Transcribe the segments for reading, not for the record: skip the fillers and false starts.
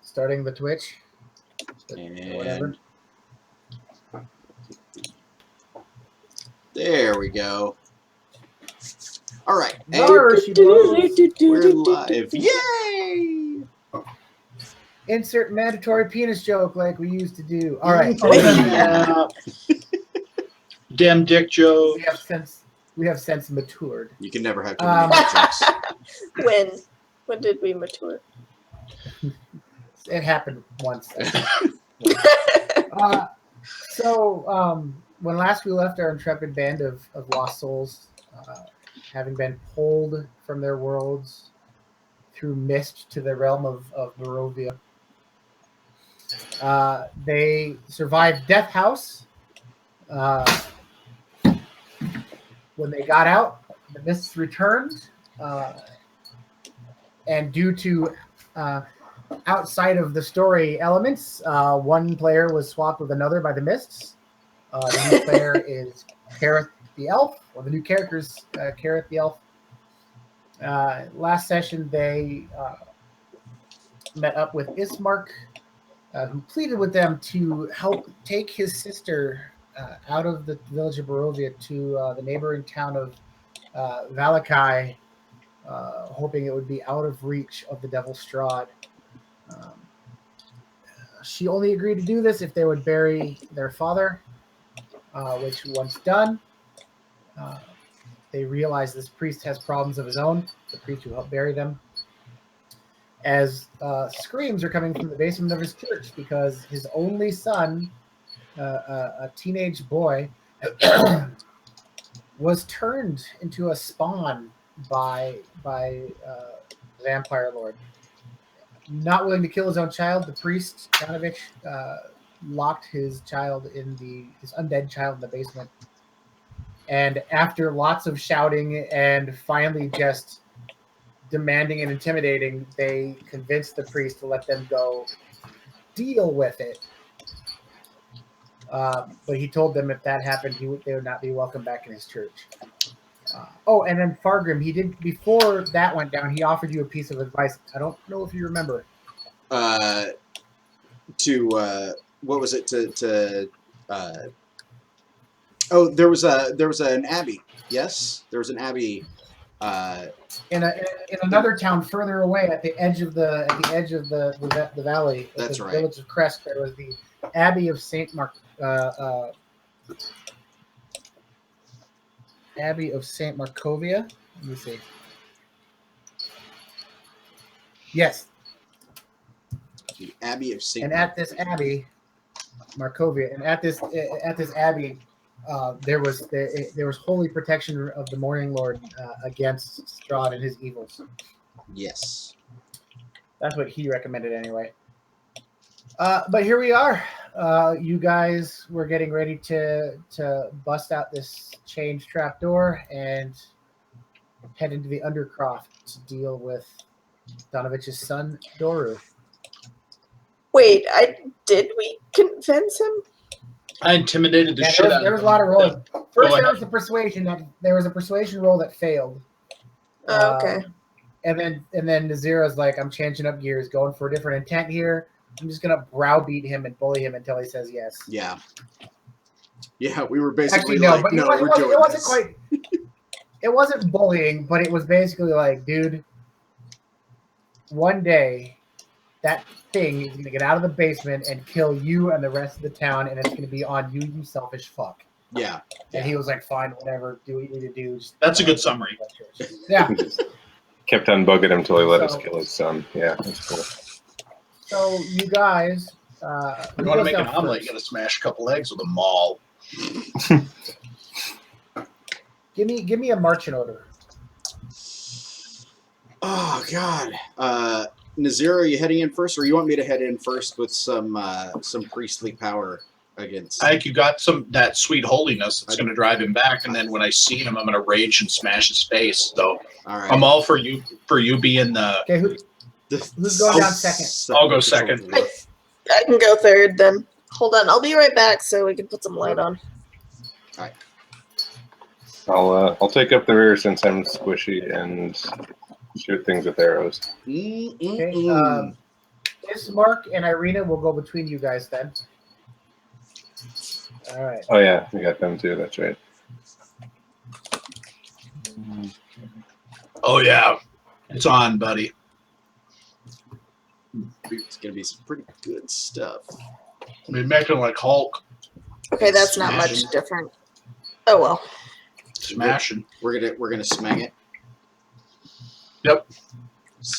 starting the Twitch. And Whatever. there we go. All right. There she blows. We're live. Yay! Insert mandatory penis joke like we used to do. All right. Yeah. Damn dick joke. We have since matured. You can never have too many jokes. When did we mature? It happened once. When last we left our intrepid band of lost souls, having been pulled from their worlds through mist to the realm of Barovia, they survived Death House. When they got out, the mists returned, and due to outside of the story elements, one player was swapped with another by the mists. The new player is Kareth the Elf, or the new characters, Kareth the Elf. Last session, they met up with Ismark, who pleaded with them to help take his sister out of the village of Barovia to the neighboring town of Valakai, hoping it would be out of reach of the Devil Strahd. She only agreed to do this if they would bury their father, which once done, they realize this priest has problems of his own, the priest who helped bury them, as screams are coming from the basement of his church because his only son, a teenage boy, was turned into a spawn by Vampire Lord. Not willing to kill his own child, the priest, Donovich, locked his child his undead child in the basement. And after lots of shouting and finally just demanding and intimidating, they convinced the priest to let them go deal with it. But he told them if that happened, they would not be welcome back in his church. And then Fargrim, before that went down, he offered you a piece of advice. I don't know if you remember. What was it? There was an abbey. Yes, there was an abbey. In another town further away, at the edge of the valley, That's the right. village of Crest, there was the Abbey of Saint Abbey of Saint Markovia. Let me see. Yes, The Abbey of Saint. and at this abbey, Markovia, and at this abbey, there was holy protection of the Morning Lord against Strahd and his evils. Yes. That's what he recommended anyway. But here we are. You guys were getting ready to bust out this chained trapdoor and head into the Undercroft to deal with Donovich's son, Doru. Wait, did we convince him? I intimidated the Yeah, shit out there of was him. a lot of rolling. First, ahead. there was a persuasion roll that failed. Oh, okay. And then Nazira's like, I'm changing up gears, going for a different intent here. I'm just gonna browbeat him and bully him until he says yes. Yeah. Yeah, we were basically Actually, no, like, but no, we're doing it wasn't this. quite. It wasn't bullying, but it was basically like, dude, one day that thing is gonna get out of the basement and kill you and the rest of the town, and it's gonna be on you, you selfish fuck. Yeah. And he was like, fine, whatever, do what you need to do. Just, That's a good summary. Yeah. Kept on bugging him till he let us So- kill his son. Yeah, that's cool. So you guys, You want to make an omelet, you got to smash a couple eggs with a maul. Give me a marching order. Oh God. Nazira, are you heading in first, or you want me to head in first with some priestly power against? I think you got that sweet holiness that's going to drive him back, and then when I see him, I'm going to rage and smash his face. So All right. I'm all for you being the. Okay, who's going down second? I'll go second. I can go third then. Hold on, I'll be right back so we can put some light on. I'll take up the rear since I'm squishy and shoot things with arrows. Okay, Ismark and Irina will go between you guys then. All right. Oh yeah, we got them too. That's right. Oh yeah, it's on, buddy. It's gonna be some pretty good stuff. I mean, making like Hulk, Okay, that's not much Smashing. different. Oh well. smashing. We're gonna smang it. Yep,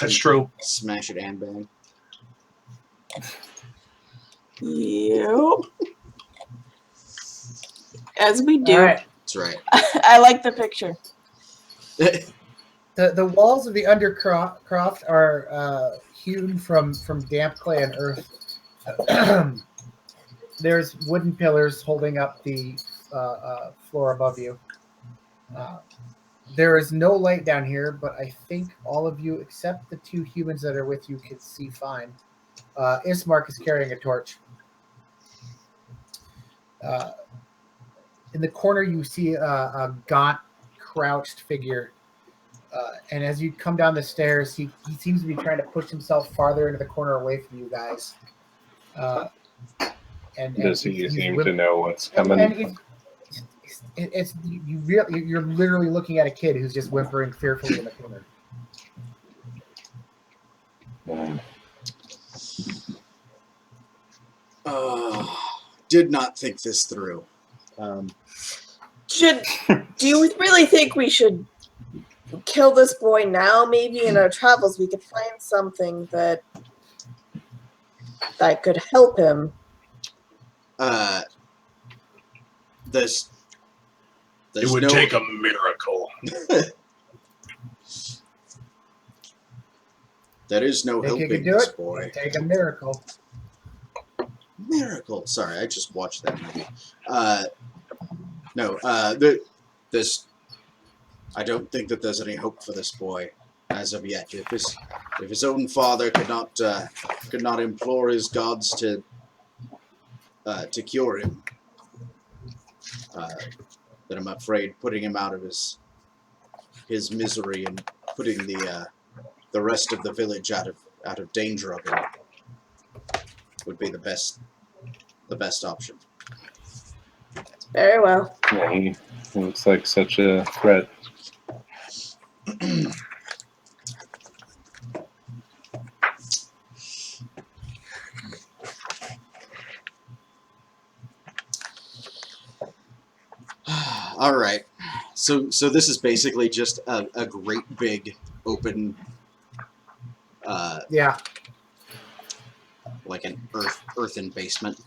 that's true. Smash it and bang. Yep. As we do. All right. That's right. I like the picture. The walls of the undercroft are hewn from damp clay and earth. There's wooden pillars holding up the floor above you. There is no light down here, but I think all of you, except the two humans that are with you, can see fine. Ismark is carrying a torch. In the corner, you see a gaunt, crouched figure. And as you come down the stairs, he seems to be trying to push himself farther into the corner away from you guys. Does he he's seem whip- to know what's coming? And you're literally looking at a kid who's just whimpering fearfully in the corner. Did not think this through. Do you really think we should kill this boy now? Maybe in our travels we could find something that could help him. There's It would no, take a miracle. there is no Think you helping could do this it? boy. Take a miracle. Miracle. Sorry, I just watched that movie. No, there's. I don't think that there's any hope for this boy as of yet. If his own father could not implore his gods to cure him, then I'm afraid putting him out of his misery and putting the rest of the village out of danger of him would be the best option. Very well. Yeah, he looks like such a threat. All right. So this is basically just a great big open, Yeah. like an earthen basement.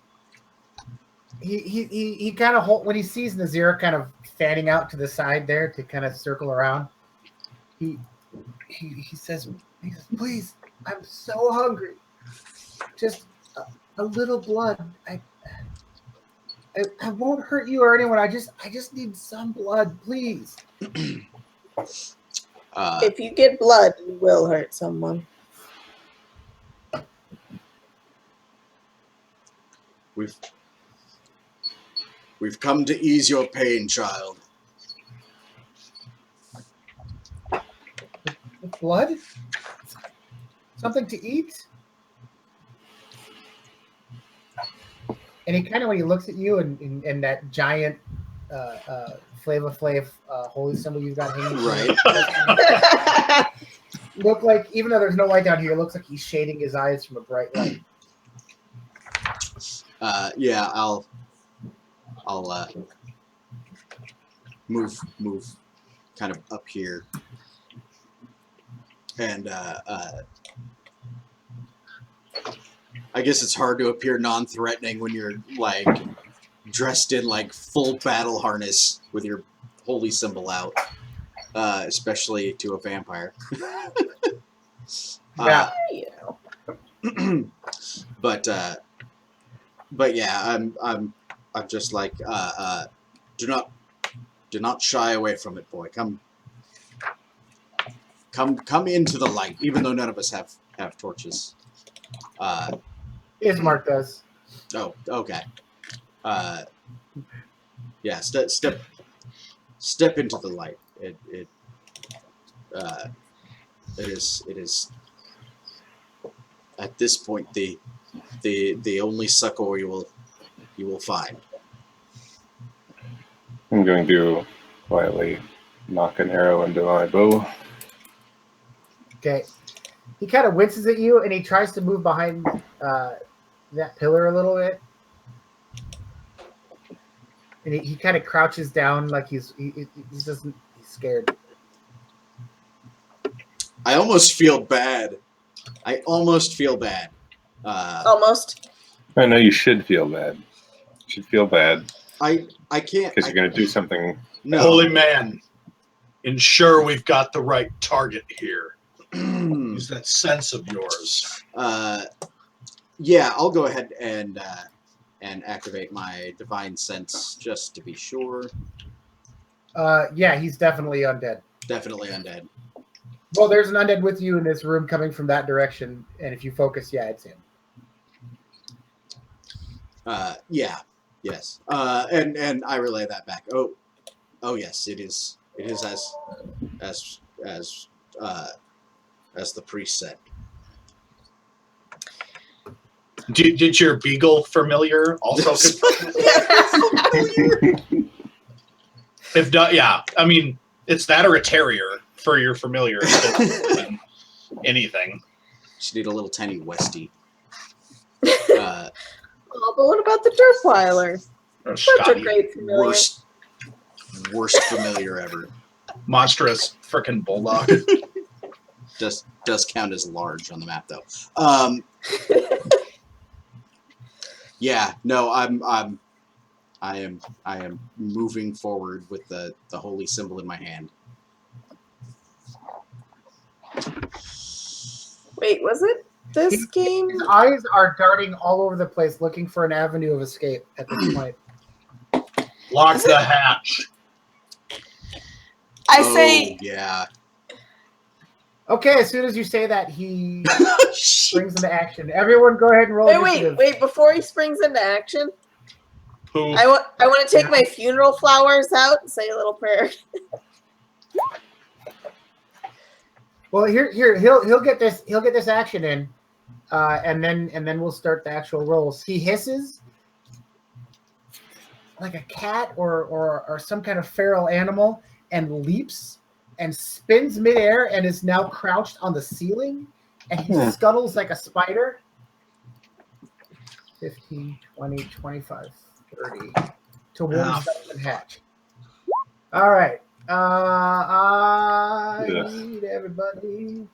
He kind of when he sees Nazira kind of fanning out to the side there to kind of circle around, he says, "Please, I'm so hungry. Just a little blood. I won't hurt you or anyone. I just need some blood, please." If you get blood, you will hurt someone. We've come to ease your pain, child. Blood? Something to eat? And he kind of, when he looks at you and that giant Flava Flav holy symbol you've got hanging, Right. look like, even though there's no light down here, it looks like he's shading his eyes from a bright light. Yeah, I'll move kind of up here, and I guess it's hard to appear non-threatening when you're like dressed in like full battle harness with your holy symbol out, especially to a vampire. Yeah. But yeah, I'm just like do not shy away from it, boy. Come into the light, even though none of us have torches. Ismark does. Oh, okay. Yeah, step into the light. It is at this point the only succor you will find. I'm going to quietly knock an arrow into my bow. Okay. He kind of winces at you, and he tries to move behind that pillar a little bit. And he kind of crouches down like he's scared. I almost feel bad. Almost. I know you should feel bad. You should feel bad I can't. because you're going to do something. No. Holy man, ensure we've got the right target here. Use that sense of yours. Yeah, I'll go ahead and activate my divine sense just to be sure. Yeah, he's definitely undead. Definitely undead. Well, there's an undead with you in this room coming from that direction, and if you focus, yeah, it's him. Yeah. Yes. And I relay that back. Oh yes, it is. It is as the priest said. Did your beagle familiar also confirm? If not, yeah. I mean, it's that or a terrier for your familiar. Than anything. She need a little tiny Westie. Oh, but what about the Derpweiler? Or Such a Scotty. great familiar. Worst familiar ever. Monstrous frickin' bulldog. Does count as large on the map though. Yeah, no, I am moving forward with the holy symbol in my hand. Wait, was it this game? His eyes are darting all over the place, looking for an avenue of escape at this point. Lock the hatch. I say, yeah. Okay, as soon as you say that, he springs into action. Everyone, go ahead and roll initiative. wait, before he springs into action, Who? I want to take my funeral flowers out and say a little prayer. Well, here, he'll get this action in, and then we'll start the actual rolls. He hisses like a cat or some kind of feral animal and leaps and spins midair and is now crouched on the ceiling, and he scuttles like a spider. 15, 20, 25, 30 towards the hatch. All right. I need everybody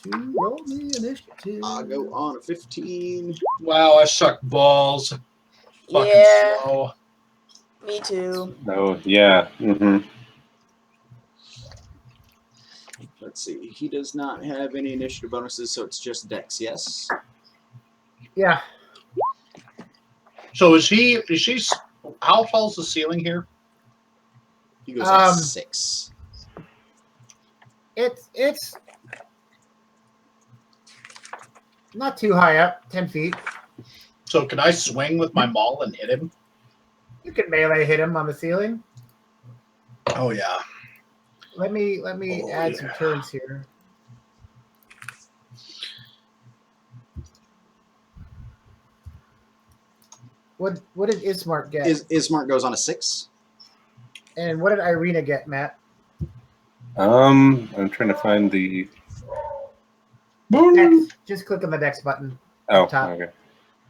to roll me initiative. I'll go on a 15. Wow, I suck balls. Fucking Yeah. slow. Me too. Oh, yeah. Mm-hmm. Let's see. He does not have any initiative bonuses, so it's just Dex, yes? Yeah. So is she? How tall's the ceiling here? He goes at 6. It's not too high up, 10 feet. So can I swing with my maul and hit him? You can melee hit him on the ceiling. Oh yeah. Let me add some turns here. What did Ismark get? Ismark goes on a 6. And what did Irina get, Matt? I'm trying to find the. Dex. Just click on the Dex button. Oh, Top. okay.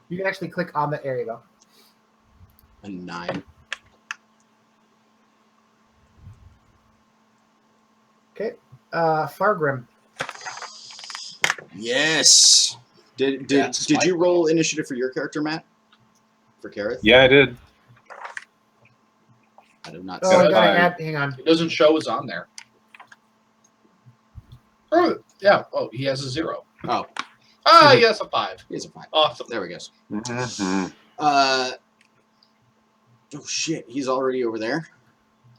You can actually click on the. There you go. A 9. Okay. Fargrim. Yes. Did you roll initiative for your character, Matt? For Kareth? Yeah, I did. I did not Oh, see I that. gotta add. Hang on. It doesn't show it's on there. Oh yeah. Oh, he has a 0. Oh, He has a 5. he's a 5. Awesome. There we go. Mm-hmm. Oh shit, he's already over there.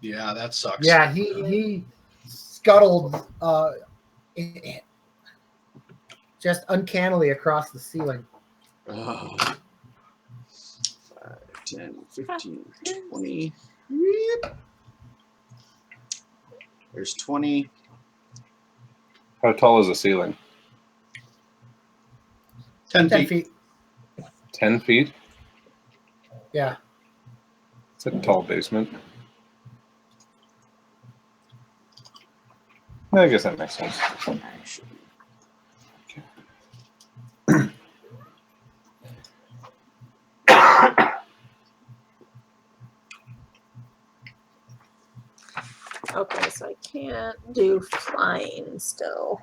Yeah, that sucks. Yeah, he scuttled just uncannily across the ceiling. Oh. 5, 10, 15, 20. There's 20. How tall is the ceiling? 10 10 feet. feet. 10 feet? Yeah. It's a tall basement. I guess that makes sense. Okay, so I can't do flying still.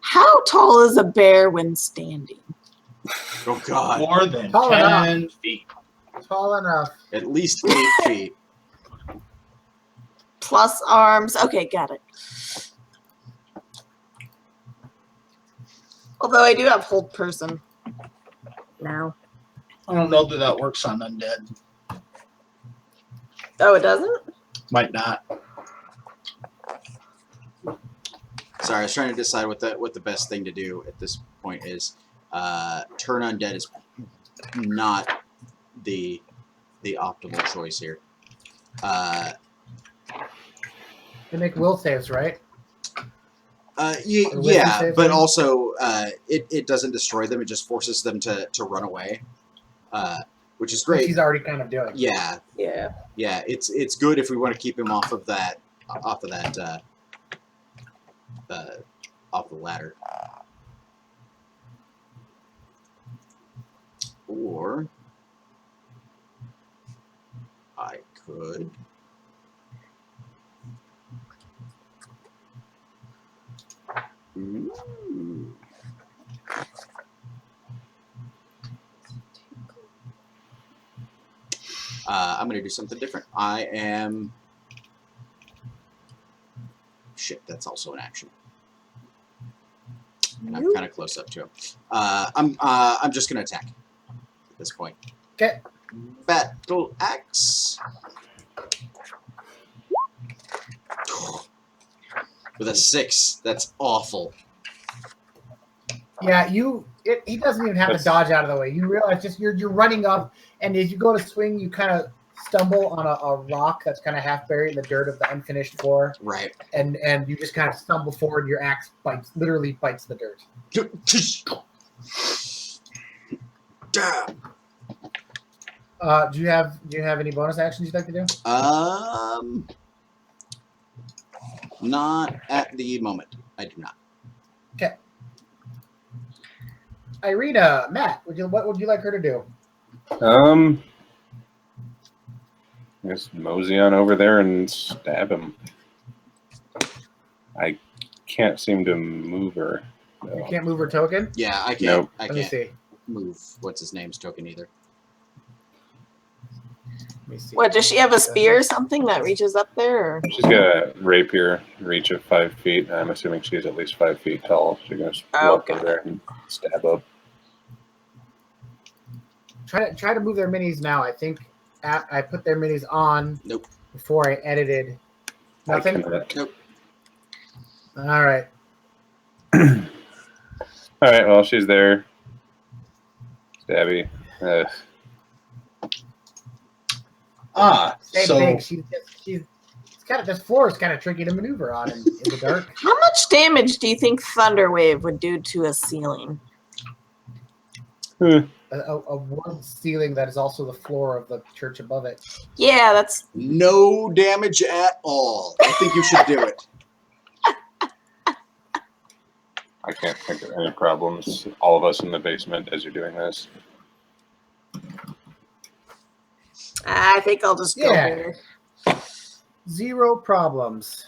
How tall is a bear when standing? Oh God. More than Tall 10 feet. Tall enough. At least 8 feet. Plus arms. Okay, got it. Although I do have hold person now. I don't know that that works on undead. Oh, it doesn't? Might not. Sorry, I was trying to decide what the best thing to do at this point is. Turn undead is not the optimal choice here. They make will saves, right? Or wisdom Yeah, saves, but I mean? also it doesn't destroy them; it just forces them to run away, which is Which great. he's already kind of doing. Yeah, Yeah. yeah, it's good if we want to keep him off of the ladder. Or I could. Ooh. I'm going to do something different. I am... Shit, that's also an action. And I'm kind of close up to him. I'm just going to attack at this point. Okay. Battle axe. With a 6. That's awful. Yeah, he doesn't even have to That's- dodge out of the way. You realize just you're running up, and as you go to swing, you kind of stumble on a rock that's kind of half buried in the dirt of the unfinished floor, Right. and you just kind of stumble forward. And your axe literally bites the dirt. Damn. Do you have any bonus actions you'd like to do? Not at the moment. I do not. Okay. Irina, Matt, what would you like her to do? I guess mosey on over there and stab him. I can't seem to move her. You No. can't move her token. Yeah, I can't. Nope. I Let me can't see. move what's his name's token either. Let me see. What, does she have a spear or something that reaches up there? Or? She's got a rapier reach of 5 feet. I'm assuming she's at least 5 feet tall. She's going to walk got over there and stab up. Try to move their minis now. I think I put their minis on. Nope. Before I edited. Nothing. I cannot. Nope. All right. All right, well, she's there. Stabby. Same So thing. She's kind of this floor is kind of tricky to maneuver on in the dark. How much damage do you think Thunder Wave would do to a ceiling? A wood ceiling that is also the floor of the church above it. Yeah, that's No damage at all. I think you should do it. I can't think of any problems. All of us in the basement as you're doing this. I think I'll just go Yeah. there. 0 problems.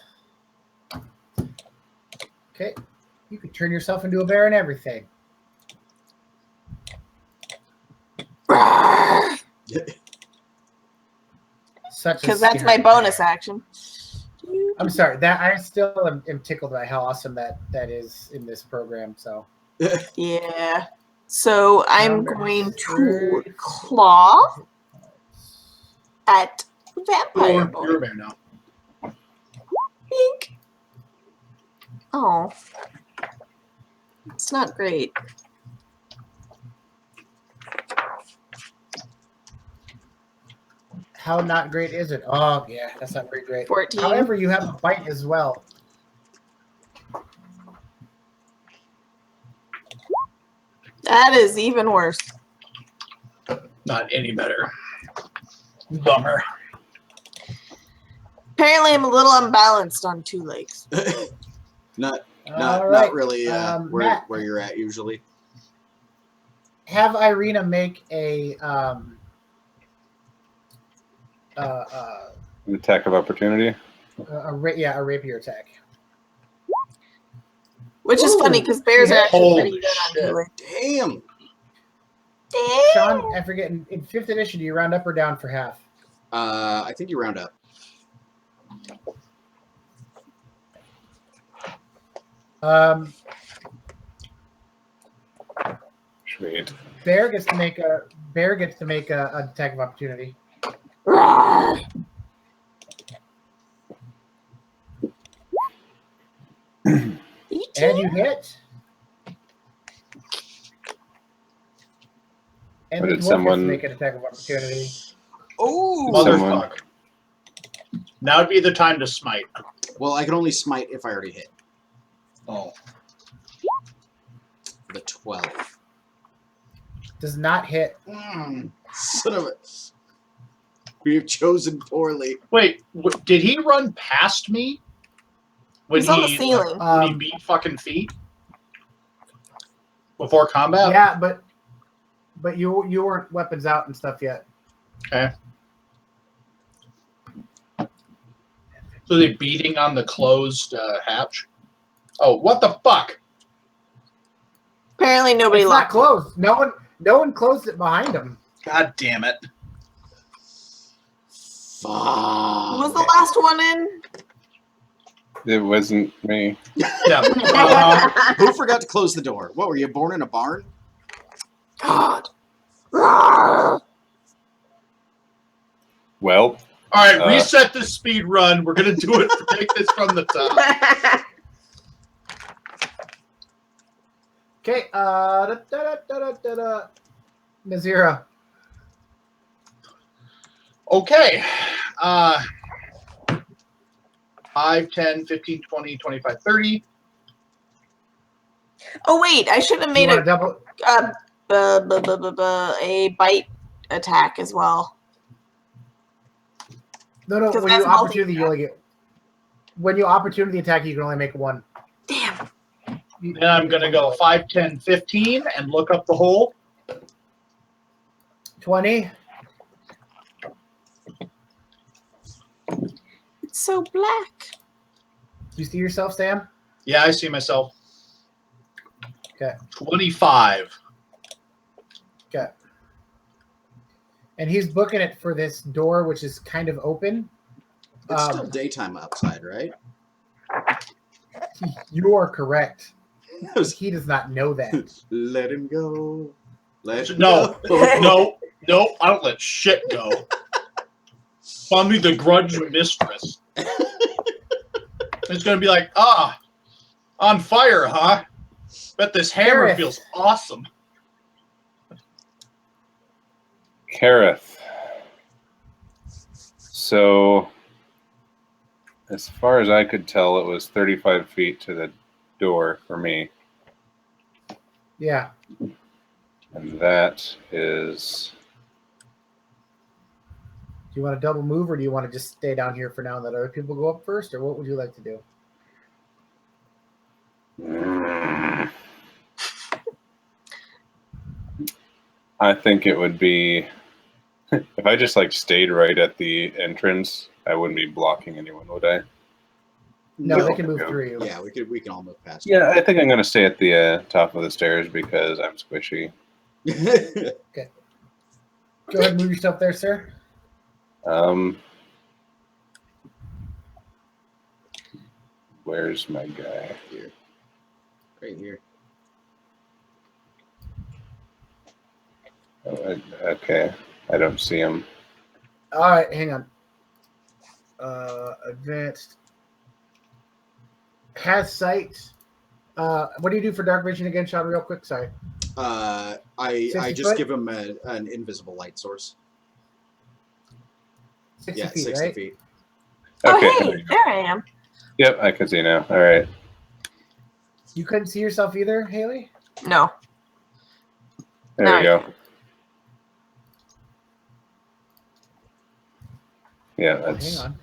Okay. You could turn yourself into a bear and everything. Because that's my bonus action. I'm sorry. That I still am tickled by how awesome that is in this program. So Yeah. So I'm Number going to 34. claw at Vampire you're a Boy. bear now. Pink. Oh. It's not great. How not great is it? Oh, yeah, that's not very great. 14. However, you have a bite as well. That is even worse. Not any better. Bummer. Apparently, I'm a little unbalanced on 2 legs. not All right. not really Matt, where you're at usually. have Irina make a An attack of opportunity. a rapier attack. Which is funny because bears are actually Holy pretty good on shit. 2 legs. Damn. Sean, I forget, in 5th edition, do you round up or down for half? I think you round up. Sweet. Bear gets to make a attack of opportunity. Rawr. And you hit. And What the did dwarf someone- gets to make an attack of opportunity. Oh, Someone- Motherfucker. Now would be the time to smite. well, I can only smite if I already hit. Oh. The 12. Does not hit. Son of a. We have chosen poorly. Wait, did he run past me? When He's on the ceiling. When he beat fucking feet? Before combat? Yeah, but you weren't weapons out and stuff yet. Okay. So they beating on the closed hatch? Oh, what the fuck? Apparently, nobody It's not locked. closed. No one closed it behind him. God damn it. Fuck. Who was the last one in? It wasn't me. Yeah. Who forgot to close the door? What, were you born in a barn? God. Rawr. Well, All right, reset the speed run. We're gonna do it. Take this from the top. Okay, Nazira. Okay. 5, 10, 15, 20, 25, 30. Oh wait, I should have You made want to double? a bite attack as well. No. Because When you that's opportunity, you only get. When you opportunity attack, you can only make one. Damn. Then I'm gonna go 5, 10, 15 and look up the hole. 20. It's so black. Do you see yourself, Sam? Yeah, I see myself. Okay. 25. Okay. And he's booking it for this door, which is kind of open. It's still daytime outside, right? You are correct. He does not know that. Let him go. Let him No, go. no, I don't let shit go. Call me the grudge mistress. It's gonna be like, on fire, huh? Bet this hammer Gareth. feels awesome. Kareth. So, as far as I could tell, it was 35 feet to the door for me. Yeah. And that is... Do you want to double move, or do you want to just stay down here for now and let other people go up first, or what would you like to do? I think it would be... If I just stayed right at the entrance, I wouldn't be blocking anyone, would I? No, they can move go. through you. Yeah, we can all move past. Yeah, I think I'm going to stay at the top of the stairs because I'm squishy. it. Go ahead and move yourself there, sir. Where's my guy? Here. Right here. Oh, okay, I don't see him. All right, hang on. Advanced. Has sight. What do you do for dark vision again, Sean? Real quick, sorry. I 60 just foot? give him an invisible light source. 60 Yeah, feet, 60 right? feet. Okay. Oh, hey, there I am. Yep, I can see now. All right. You couldn't see yourself either, Haley? No. There Now we I go. can. Yeah, Oh, that's. hang on.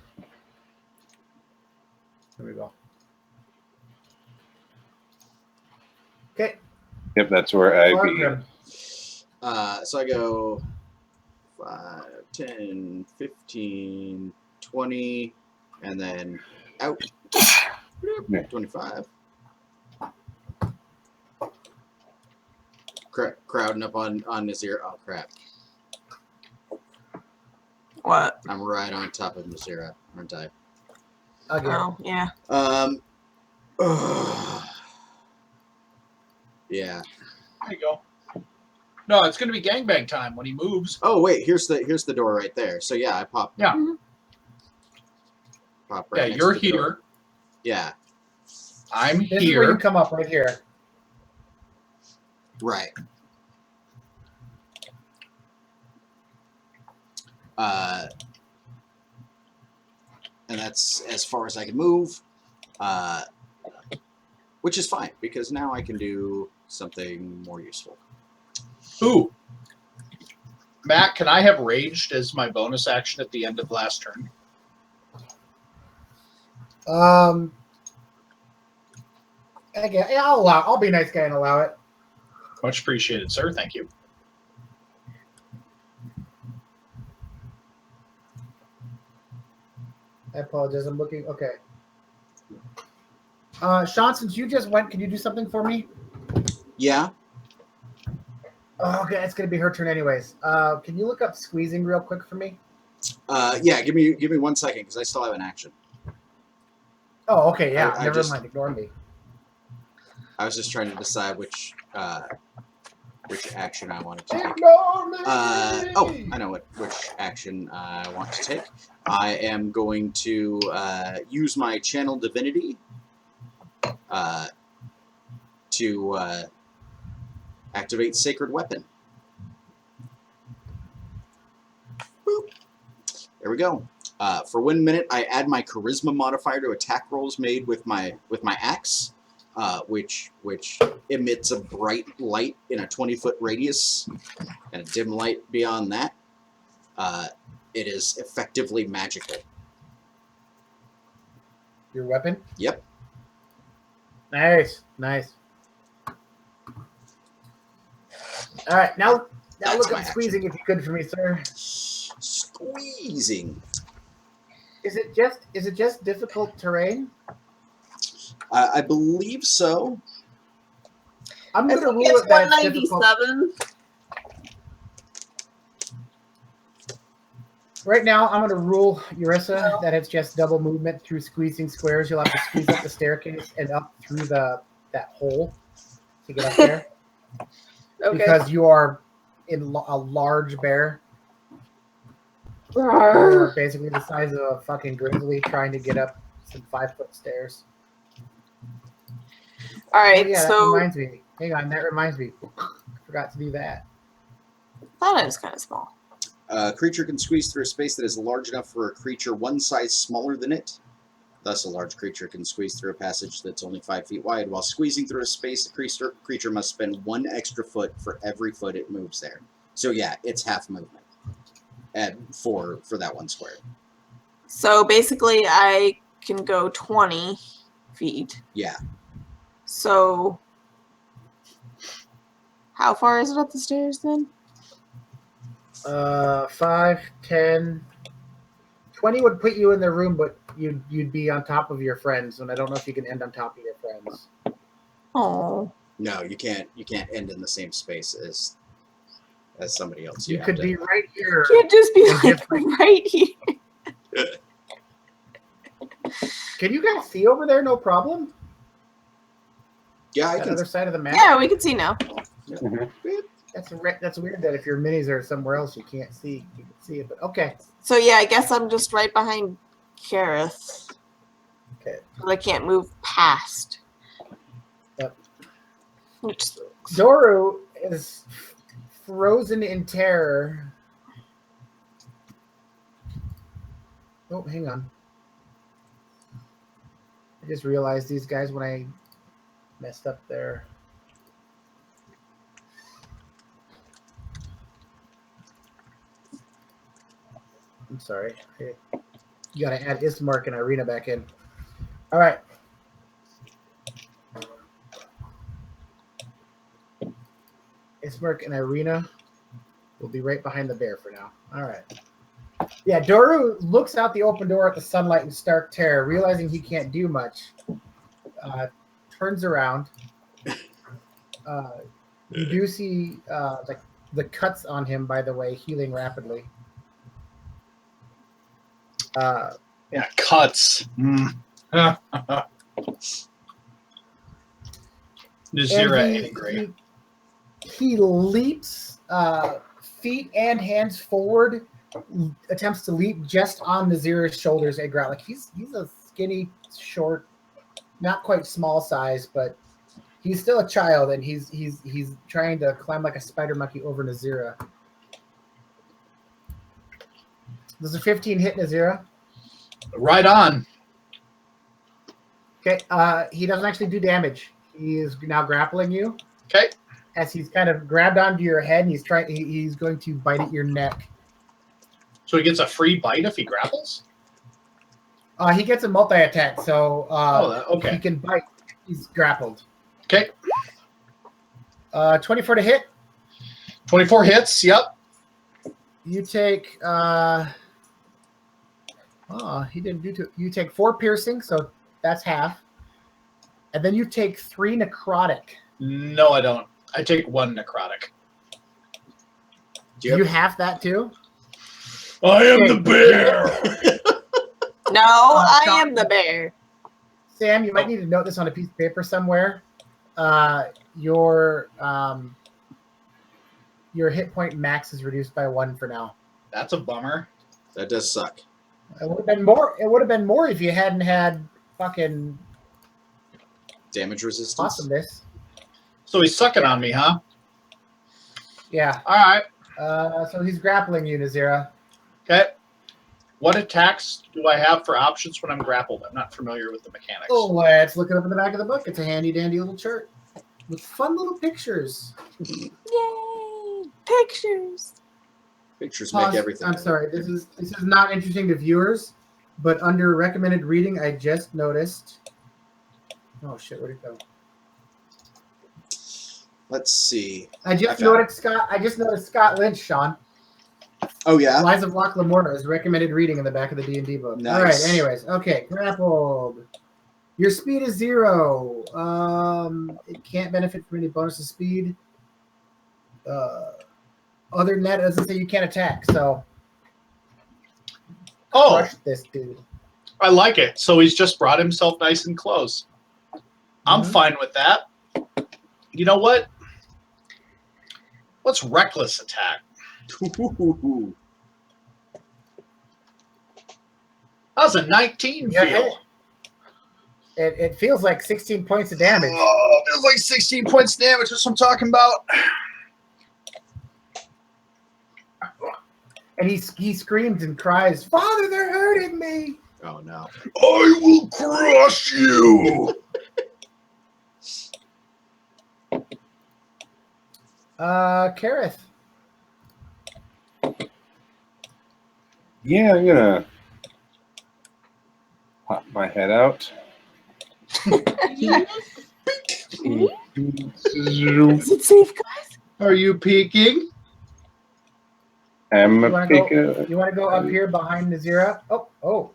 There we go. Okay. Yep, that's where I'd be. Fargrim. So I go 5, 10, 15, 20, and then out. Yeah. 25. Crowding up on Nazir. Oh, crap. What? I'm right on top of Nazira, aren't I? Again. Oh, yeah. Yeah. There you go. No, it's going to be gangbang time when he moves. Oh, wait, here's the door right there. So, yeah, I pop Yeah. right Yeah, next you're to the door. here. Yeah, I'm This is where you here. come up right here. right. And that's as far as I can move, which is fine, because now I can do something more useful. Ooh. Matt, can I have raged as my bonus action at the end of last turn? Again, yeah, I'll allow. I'll be a nice guy and allow it. Much appreciated, sir. Thank you. I apologize. I'm looking. Okay. Sean, since you just went, can you do something for me? Yeah. Oh, okay, it's gonna be her turn anyways. Can you look up squeezing real quick for me? Yeah. Give me 1 second, because I still have an action. Oh, okay, yeah. I Never just- mind. Ignore me. I was just trying to decide which action I wanted to take. Ignore me. Oh, I know which action I want to take. I am going to use my Channel Divinity to activate Sacred Weapon. Boop. There we go. For 1 minute, I add my Charisma modifier to attack rolls made with my axe, which emits a bright light in a 20-foot radius and a dim light beyond that. It is effectively magical. Your weapon. Yep. Nice. All right, now That's look my up squeezing if you could for me, sir. Squeezing. Is it just difficult terrain? I believe so. I'm I gonna think rule it's it that it's difficult. 197. Right now, I'm going to rule, Urissa, that it's just double movement through squeezing squares. You'll have to squeeze up the staircase and up through that hole to get up there. Okay. Because you are in a large bear. You're Rawr. basically the size of a fucking grizzly trying to get up some 5-foot stairs. All right, Oh, yeah, that so reminds me. Hang on, that reminds me. Forgot to do that. that is kind of small. A creature can squeeze through a space that is large enough for a creature one size smaller than it. Thus, a large creature can squeeze through a passage that's only 5 feet wide. While squeezing through a space, the creature must spend 1 extra foot for every foot it moves there. So yeah, it's half movement for that 1 square. So basically, I can go 20 feet. Yeah. So how far is it up the stairs then? 5, 10, 20 would put you in the room, but you'd be on top of your friends, and I don't know if you can end on top of your friends. Oh. No, you can't end in the same space as somebody else. You have could to- be right here. Can't just be And like different. right here. Can you guys see over there? No problem. Yeah, I That can. other side of the map. Yeah, we can see now. That's weird that if your minis are somewhere else, you can't see. You can see it, but okay. So yeah, I guess I'm just right behind Kareth. Okay. I can't move past. Yep. Which sucks. Doru is frozen in terror. Oh, hang on. I just realized these guys when I messed up there. I'm sorry. You got to add Ismark and Irina back in. All right. Ismark and Irina will be right behind the bear for now. All right. Yeah, Doru looks out the open door at the sunlight in stark terror, realizing he can't do much. Turns around. You do see the cuts on him, by the way, healing rapidly. Yeah, cuts. Nazira angry. He leaps feet and hands forward, attempts to leap just on Nazira's shoulders at ground. Like he's a skinny, short, not quite small size, but he's still a child, and he's trying to climb like a spider monkey over Nazira. Does a 15 hit Nazira? Right on. Okay. He doesn't actually do damage. He is now grappling you. Okay. As he's kind of grabbed onto your head, and he's going to bite at your neck. So he gets a free bite if he grapples? He gets a multi-attack, so okay. he can bite. He's grappled. Okay. 24 to hit. 24 hits, yep. You take he didn't do two. You take 4 piercing, so that's half. And then you take 3 necrotic. No, I don't. I take 1 necrotic. Do you have that too? I am the bear. No, I am the bear. Sam, you might need to note this on a piece of paper somewhere. Your hit point max is reduced by 1 for now. That's a bummer. That does suck. It would have been more. It would have been more if you hadn't had fucking Damage resistance. awesomeness. So he's sucking on me, huh? Yeah. All right. So he's grappling you, Nazira. Okay. What attacks do I have for options when I'm grappled? I'm not familiar with the mechanics. Oh, let's look it up in the back of the book. It's a handy dandy little chart with fun little pictures. Yay! Pictures. Pictures make everything. I'm sorry. This is not interesting to viewers, but under recommended reading, I just noticed. Oh shit! Where'd it go? Let's see. I just noticed Scott Lynch, Sean. Oh yeah. Lies of Locke Lamorta is recommended reading in the back of the D&D book. Nice. All right. Anyways, okay. Grappled. Your speed is 0. It can't benefit from any bonus of speed. Other than that, it doesn't say you can't attack. So, crush this dude. I like it. So he's just brought himself nice and close. I'm fine with that. You know what? What's reckless attack? How's a 19 feel? It feels like 16 points of damage. Oh, it feels like 16 points of damage. That's what I'm talking about. And he screams and cries, "Father, they're hurting me!" Oh no. I will crush you. Kareth. Yeah, I'm gonna pop my head out. Is it safe, guys? Are you peeking? I'm You a want peek. to go up here behind Nazira? Oh.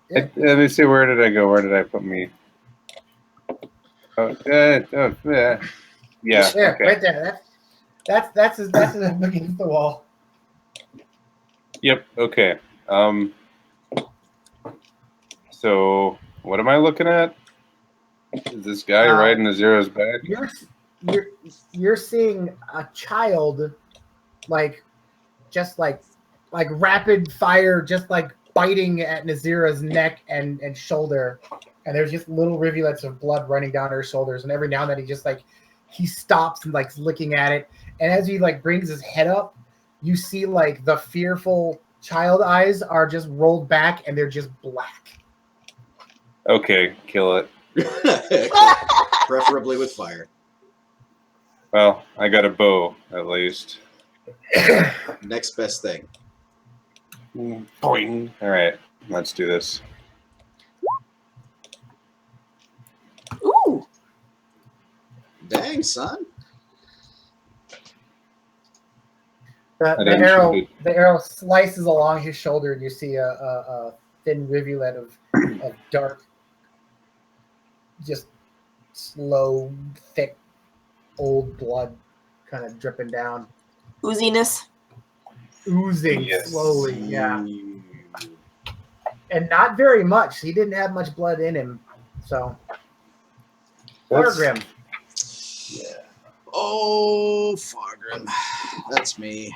Yeah. Let me see. Where did I go? Where did I put me? Yeah. There, Okay. right there. That's against the wall. Yep. Okay. So what am I looking at? Is this guy riding Naziro's back? You're seeing a child, just like rapid fire, just like biting at Nazira's neck and shoulder, and there's just little rivulets of blood running down her shoulders, and every now and then he stops and licking at it, and as he brings his head up, you see the fearful child eyes are just rolled back and they're just black. Okay, kill it. Preferably with fire. Well, I got a bow at least. Next best thing. Boing. All right, let's do this. Ooh. Dang, son. I The didn't arrow, shoot the arrow slices along his shoulder, and you see a thin rivulet of dark, just slow, thick, old blood, kind of dripping down, Ooziness. oozing Yes. slowly. Yeah, and not very much. He didn't have much blood in him, so. That's- Fargrim. Yeah. Oh, Fargrim. That's me.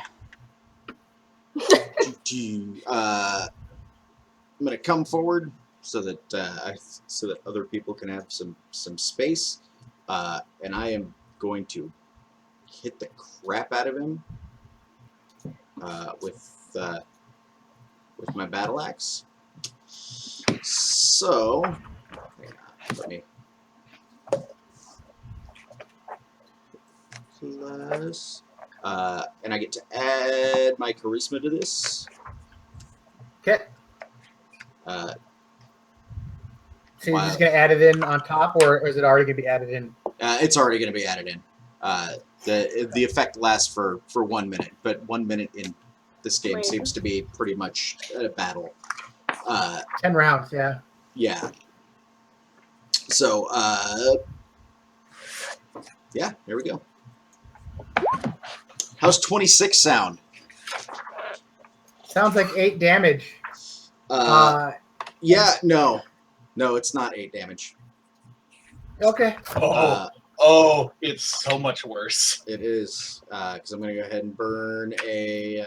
I'm gonna come forward so that other people can have some space, and I am going to hit the crap out of him with my battle axe. So let me plus, and I get to add my charisma to this. Okay. So you're Wow. just gonna add it in on top, or is it already gonna be added in? It's already going to be added in. The effect lasts for 1 minute, but 1 minute in this game Wait. seems to be pretty much a battle. 10 rounds, yeah. Yeah. So, yeah, here we go. How's 26 sound? Sounds like 8 damage. Yeah, no, it's not 8 damage. Okay. Oh, it's so much worse. It is because I'm going to go ahead and burn a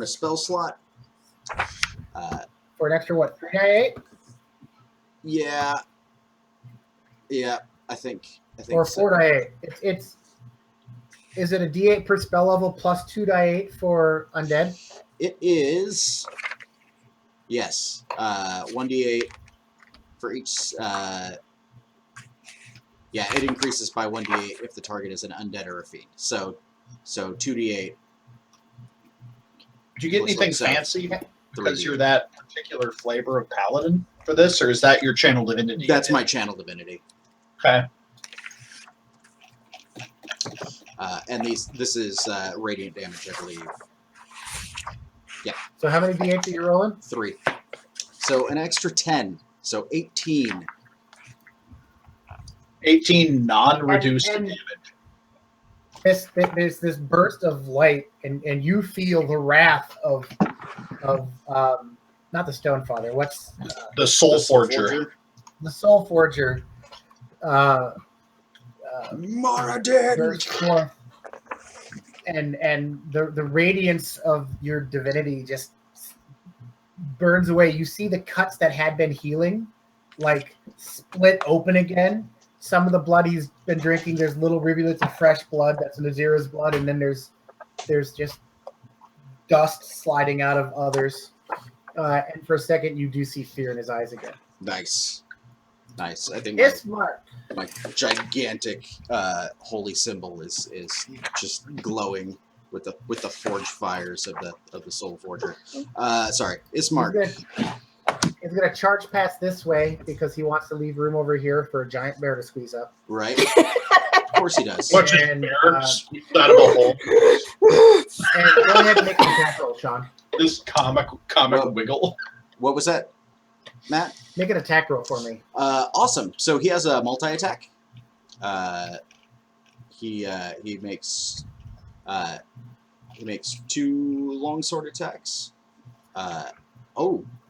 spell slot. For an extra what? 3d8 Yeah, I think or so. 4d8? It's is it a d8 per spell level plus 2d8 for undead? It is, yes, 1d8 for each. Yeah, it increases by 1d8 if the target is an undead or a fiend. So 2d8. Did you get Looks anything like so. fancy because 3d8. you're that particular flavor of paladin for this, or is that your channel divinity? That's my channel divinity. Okay. And this is radiant damage, I believe. So how many d8 are you rolling? 3. So an extra 10. So 18. 18 non-reduced And- damage. There's this burst of light, and you feel the wrath of not the Stone Father. What's The Soul The Soul Forger. the Soul Forger? Moradin! Burst forth, and the radiance of your divinity just burns away. You see the cuts that had been healing, like split open again. Some of the blood he's been drinking, there's little rivulets of fresh blood. That's Nazira's blood, and then there's just dust sliding out of others. And for a second, you do see fear in his eyes again. Nice. I think It's smart. my gigantic holy symbol is just glowing with the forge fires of the Soul Forger. Sorry, Ismark. He's gonna charge past this way because he wants to leave room over here for a giant bear to squeeze up. Right? Of course he does. Watch his And, bear squeeze out of a hole. And go ahead and make an attack roll, Sean. This comic Whoa. wiggle. What was that, Matt? Make an attack roll for me. Awesome. So he has a multi-attack. He makes 2 longsword attacks.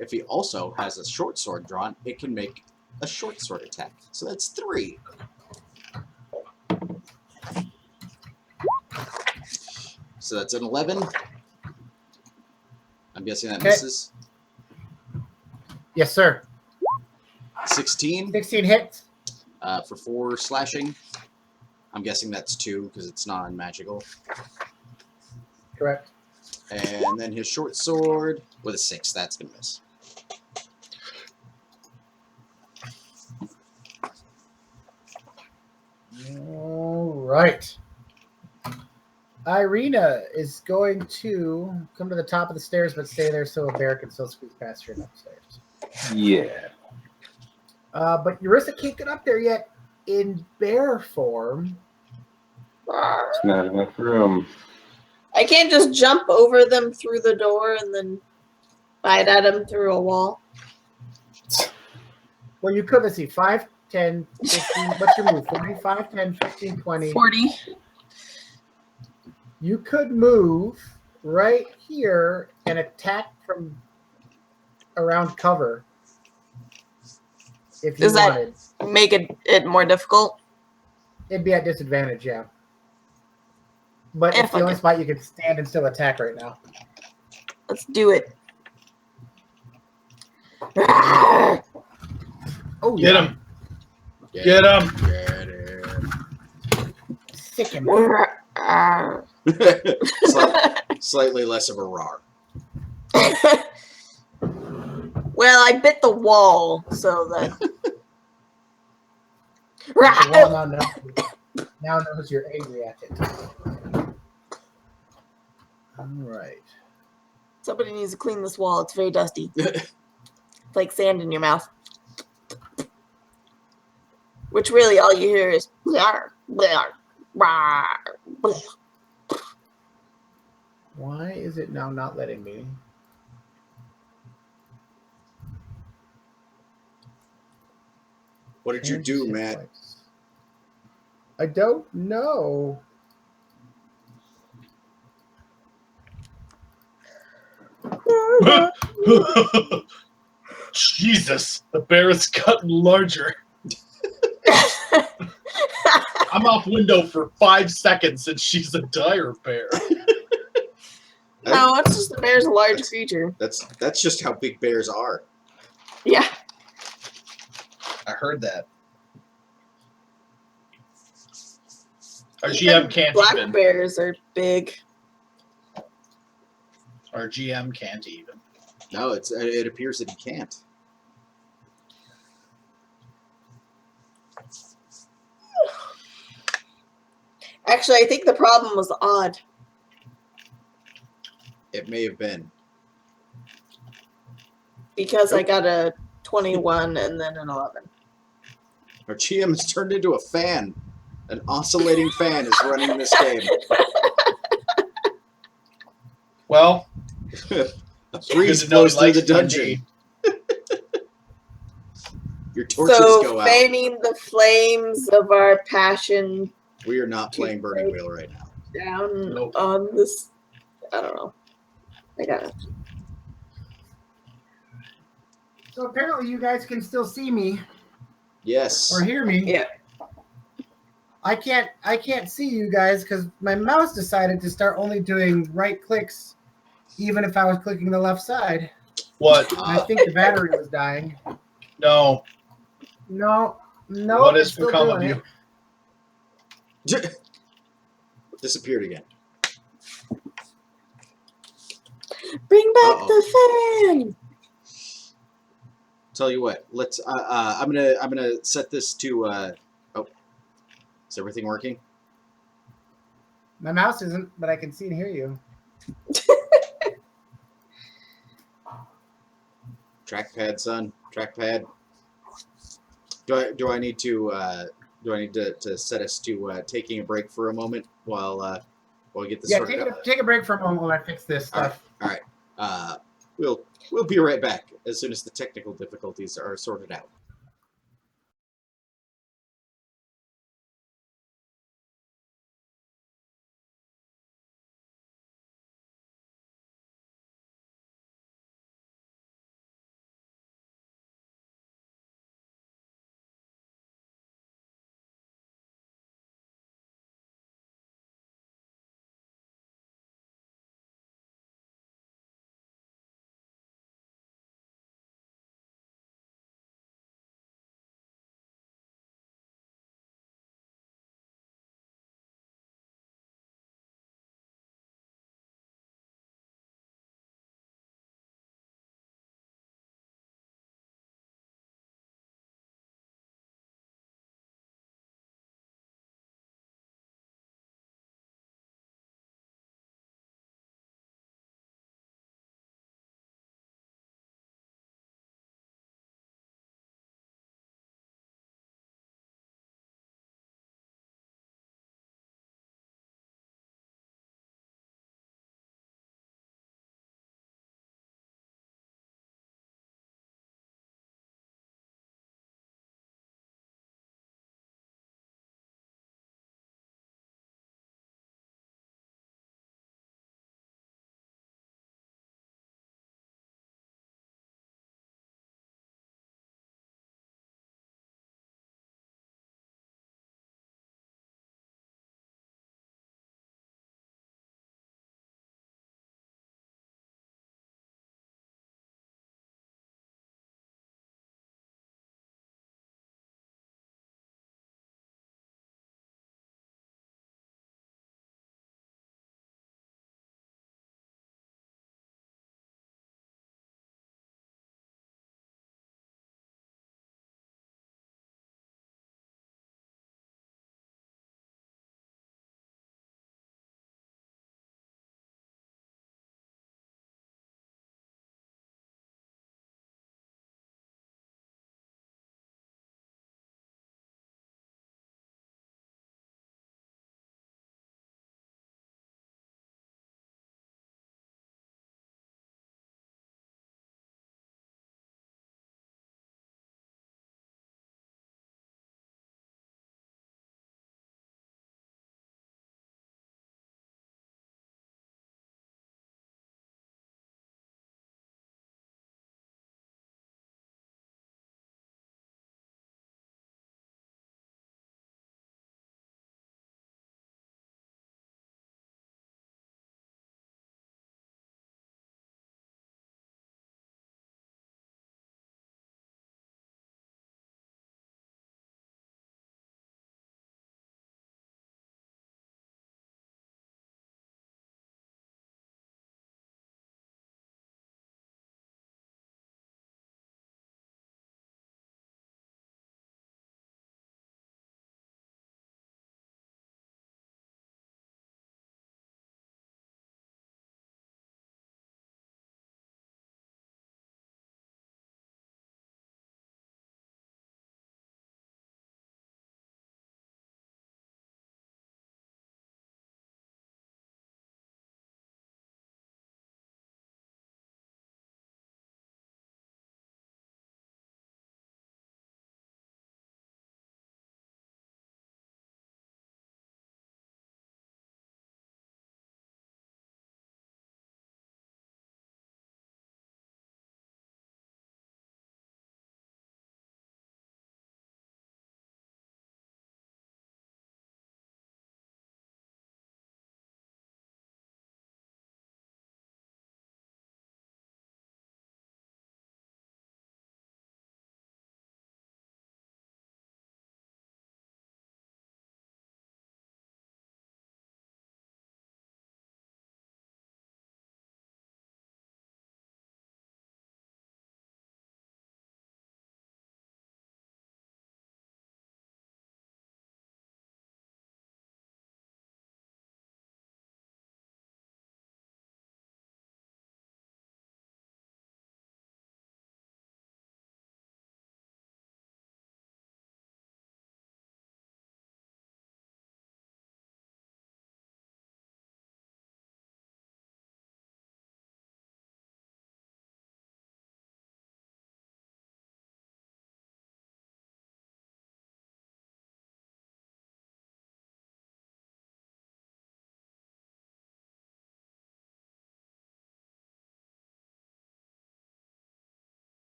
If he also has a short sword drawn, it can make a short sword attack. So that's 3. So that's an 11. I'm guessing that Okay. misses. Yes, sir. 16 16 hits. for 4 slashing. I'm guessing that's 2 because it's non-magical. Correct. And then his short sword with a 6. That's going to miss. All right. Irina is going to come to the top of the stairs, but stay there so a bear can still squeeze past her upstairs. Yeah. But Eurissa can't get up there yet in bear form. It's not enough room. I can't just jump over them through the door and then bite at them through a wall. Well, you could. Let's see. 5, 10, 15. What's your move? 45, 10, 15, 20. 40. You could move right here and attack from around cover if you Does that wanted. make it more difficult? It'd be at disadvantage, yeah. But If it's the I only can. spot you can stand and still attack right now. Let's do it. Oh, Get yeah. him. Get him. Get him. Sick him. Slightly less of a roar. Well, I bit the wall, so that. The wall now knows you're angry at it. All right. Somebody needs to clean this wall. It's very dusty. It's like sand in your mouth. Which really all you hear is blah, blah, blah, blah. Why is it now not letting me? What did you do, Matt? I don't know. Jesus, the bear has gotten larger. I'm off window for 5 seconds and she's a dire bear. No, it's just the bear's a large creature. That's just how big bears are. Yeah. I heard that. Our Even GM can't black even. bears are big. Our GM can't even. No, it appears that he can't. Actually, I think the problem was odd. It may have been. Because I got a 21 and then an 11. Our GM has turned into a fan. An oscillating fan is running this game. Well, A breeze good to know he blows through the likes my dungeon. name. Your torches So, go out. fanning the flames of our passion We are not playing Burning Wheel right now. down Nope. on this. I don't know. I got it. So apparently you guys can still see me Yes. or hear me. Yeah. I can't see you guys because my mouse decided to start only doing right clicks, even if I was clicking the left side. What? I think the battery was dying. No. No, What has it's still become of doing you? it. Disappeared again. Bring back Uh-oh. the fan. Tell you what. Let's. I'm gonna set this to. Oh, is everything working? My mouse isn't, but I can see and hear you. Trackpad, son. Trackpad. Do I need to set us to taking a break for a moment while we get this Yeah, sorted out? take a break for a moment while I fix this stuff. All right. We'll be right back as soon as the technical difficulties are sorted out.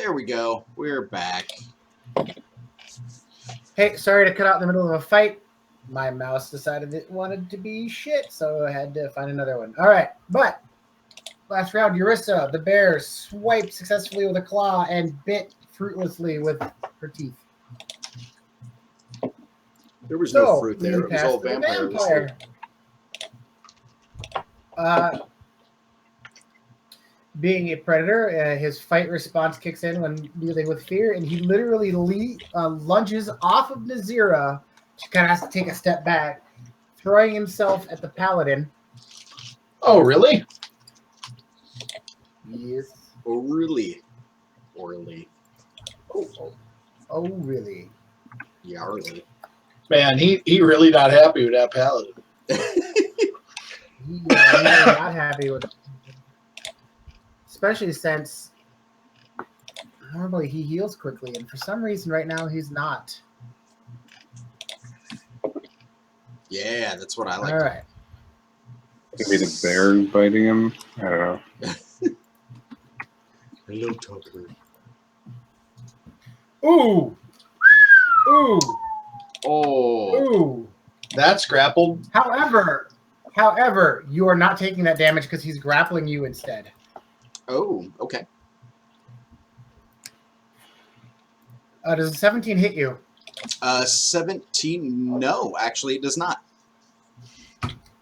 There we go. We're back. Hey, sorry to cut out in the middle of a fight. My mouse decided it wanted to be shit, so I had to find another one. All right, but last round, Eurissa, the bear, swiped successfully with a claw and bit fruitlessly with her teeth. There was no So, fruit we there. It was pass all to the vampire. Being a predator, his fight response kicks in when dealing with fear, and he literally lunges off of Nazira. She kind of has to take a step back, throwing himself at the paladin. Oh, really? Yes. Oh, really? Orly. Oh, really? Yarly. Man, he really not happy with that paladin. He is really not happy with it. Especially since normally he heals quickly, and for some reason right now he's not. Yeah, that's what I like. All right. Maybe the bear biting him. I don't know. Hello, Tucker. Ooh. Ooh. Oh. Ooh. That's grappled. However, you are not taking that damage because he's grappling you instead. Oh, okay. Does a 17 hit you? 17. No, actually, it does not.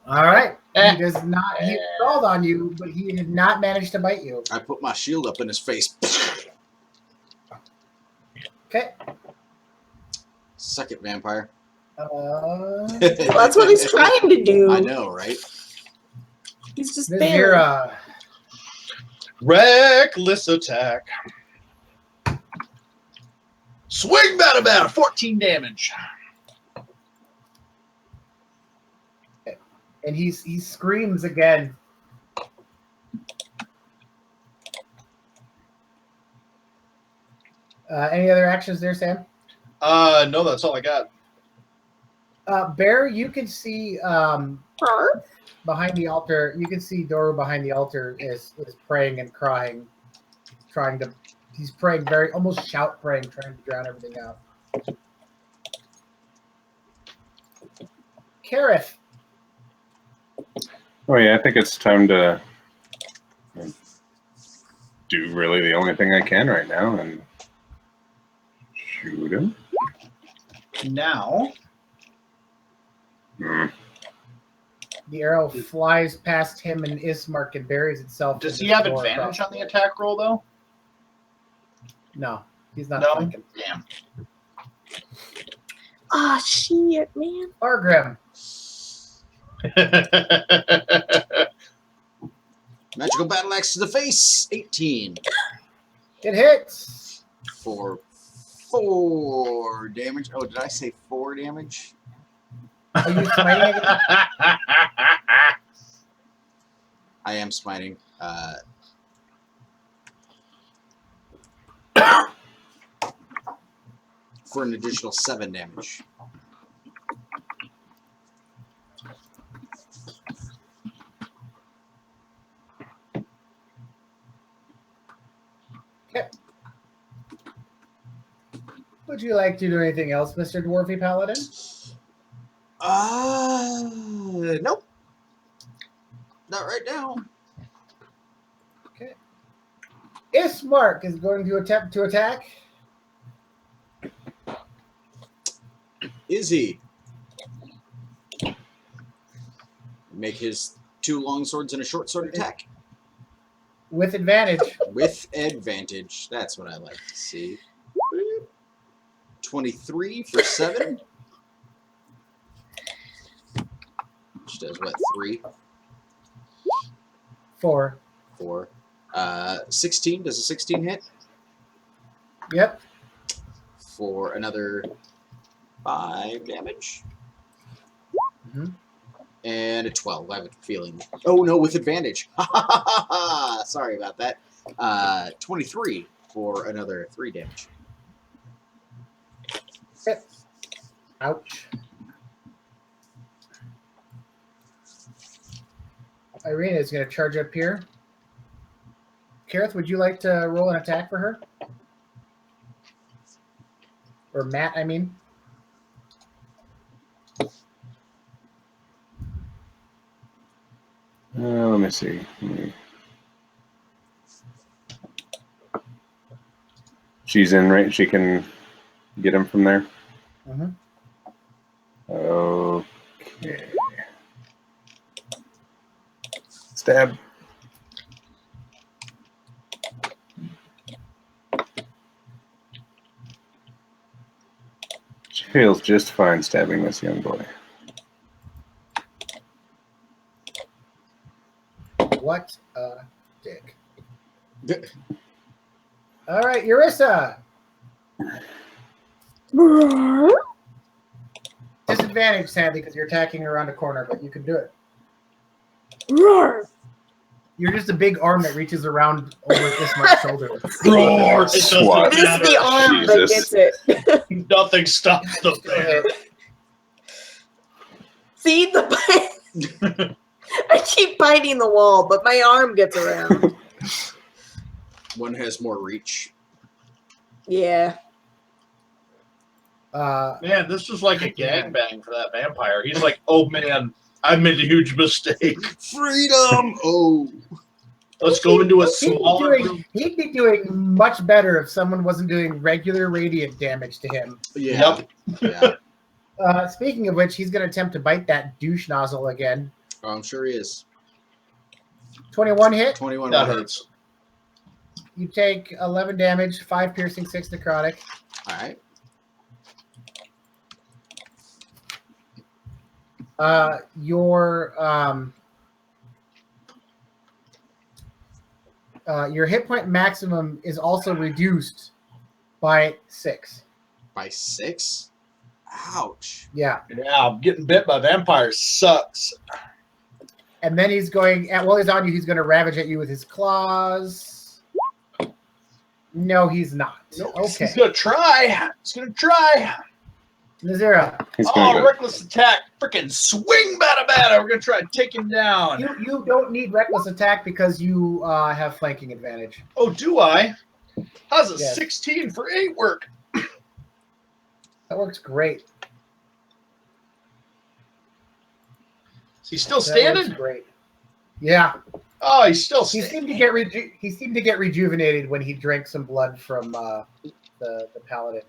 All right. Eh. He does not. He crawled on you, but he did not manage to bite you. I put my shield up in his face. Okay. Suck it, vampire. Well, that's what he's trying to do. I know, right? He's just there. Nazira. Reckless attack. Swing about 14 damage. And he screams again. Any other actions there, Sam? No, that's all I got. Bear, you can see Huh? behind the altar. You can see Doru behind the altar is praying and crying, he's praying very almost shout praying, trying to drown everything out. Kareth. Oh yeah, I think it's time to do really the only thing I can right now and shoot him. Now, Hmm. The arrow flies past him and Ismark and buries itself. does in he the have floor advantage across on the attack roll, though? No, he's not No? flanking. Damn. Ah, shit, man. Argrim. Magical battle axe to the face. 18 It hits. for 4 damage. Oh, did I say 4 damage? Are you smiting again? I am smiting. For an additional 7 damage. Okay. Would you like to do anything else, Mr. Dwarfy Paladin? Nope. Not right now. Okay. Ismark is going to attempt to attack. Is he? Make his 2 long swords and a short sword attack. With advantage. With advantage. That's what I like to see. 23 for 7. Which does what? 3? 4. 4. 16. Does a 16 hit? Yep. For another 5 damage. Mhm. And a 12. I have a feeling. Oh, no, with advantage. Sorry about that. 23 for another 3 damage. Okay. Ouch. Irina is going to charge up here. Kareth, would you like to roll an attack for her? Or Matt, I mean. Let me see. She's in range. She can get him from there. Mm-hmm. Okay. Stab. She feels just fine stabbing this young boy. What a dick. All right, Eurissa. Disadvantage, sadly, because you're attacking around a corner, but you can do it. Roar. You're just a big arm that reaches around over this much shoulder. Roar! It doesn't Swat. This is matter. the arm that Jesus. gets it. Nothing stops the bear. See the I keep biting the wall, but my arm gets around. One has more reach. Yeah. Man, this is like a gangbang for that vampire. He's like, oh man, I made a huge mistake. Freedom! Oh. Let's go into a he'd smaller room. be doing much better if someone wasn't doing regular radiant damage to him. Yeah. Yep. Yeah. Speaking of which, he's going to attempt to bite that douche nozzle again. Oh, I'm sure he is. 21 hit. 21 That hits. hurts. You take 11 damage, 5 piercing, 6 necrotic. All right. Your hit point maximum is also reduced by 6. By 6? Ouch. Yeah. Yeah, getting bit by vampires sucks. And then he's going, while he's on you, he's going to ravage at you with his claws. No, he's not. Okay. He's gonna try. He's gonna try. Nazira, He's going to Reckless attack. Freaking swing, bada bada. We're gonna try and take him down. you don't need reckless attack because you have flanking advantage. Oh, do I? How's a Yes. 16 for 8 work? That works great. Is he still That standing? works great. Yeah. Oh, he's still He standing. seemed to get rejuvenated when he drank some blood from the paladin.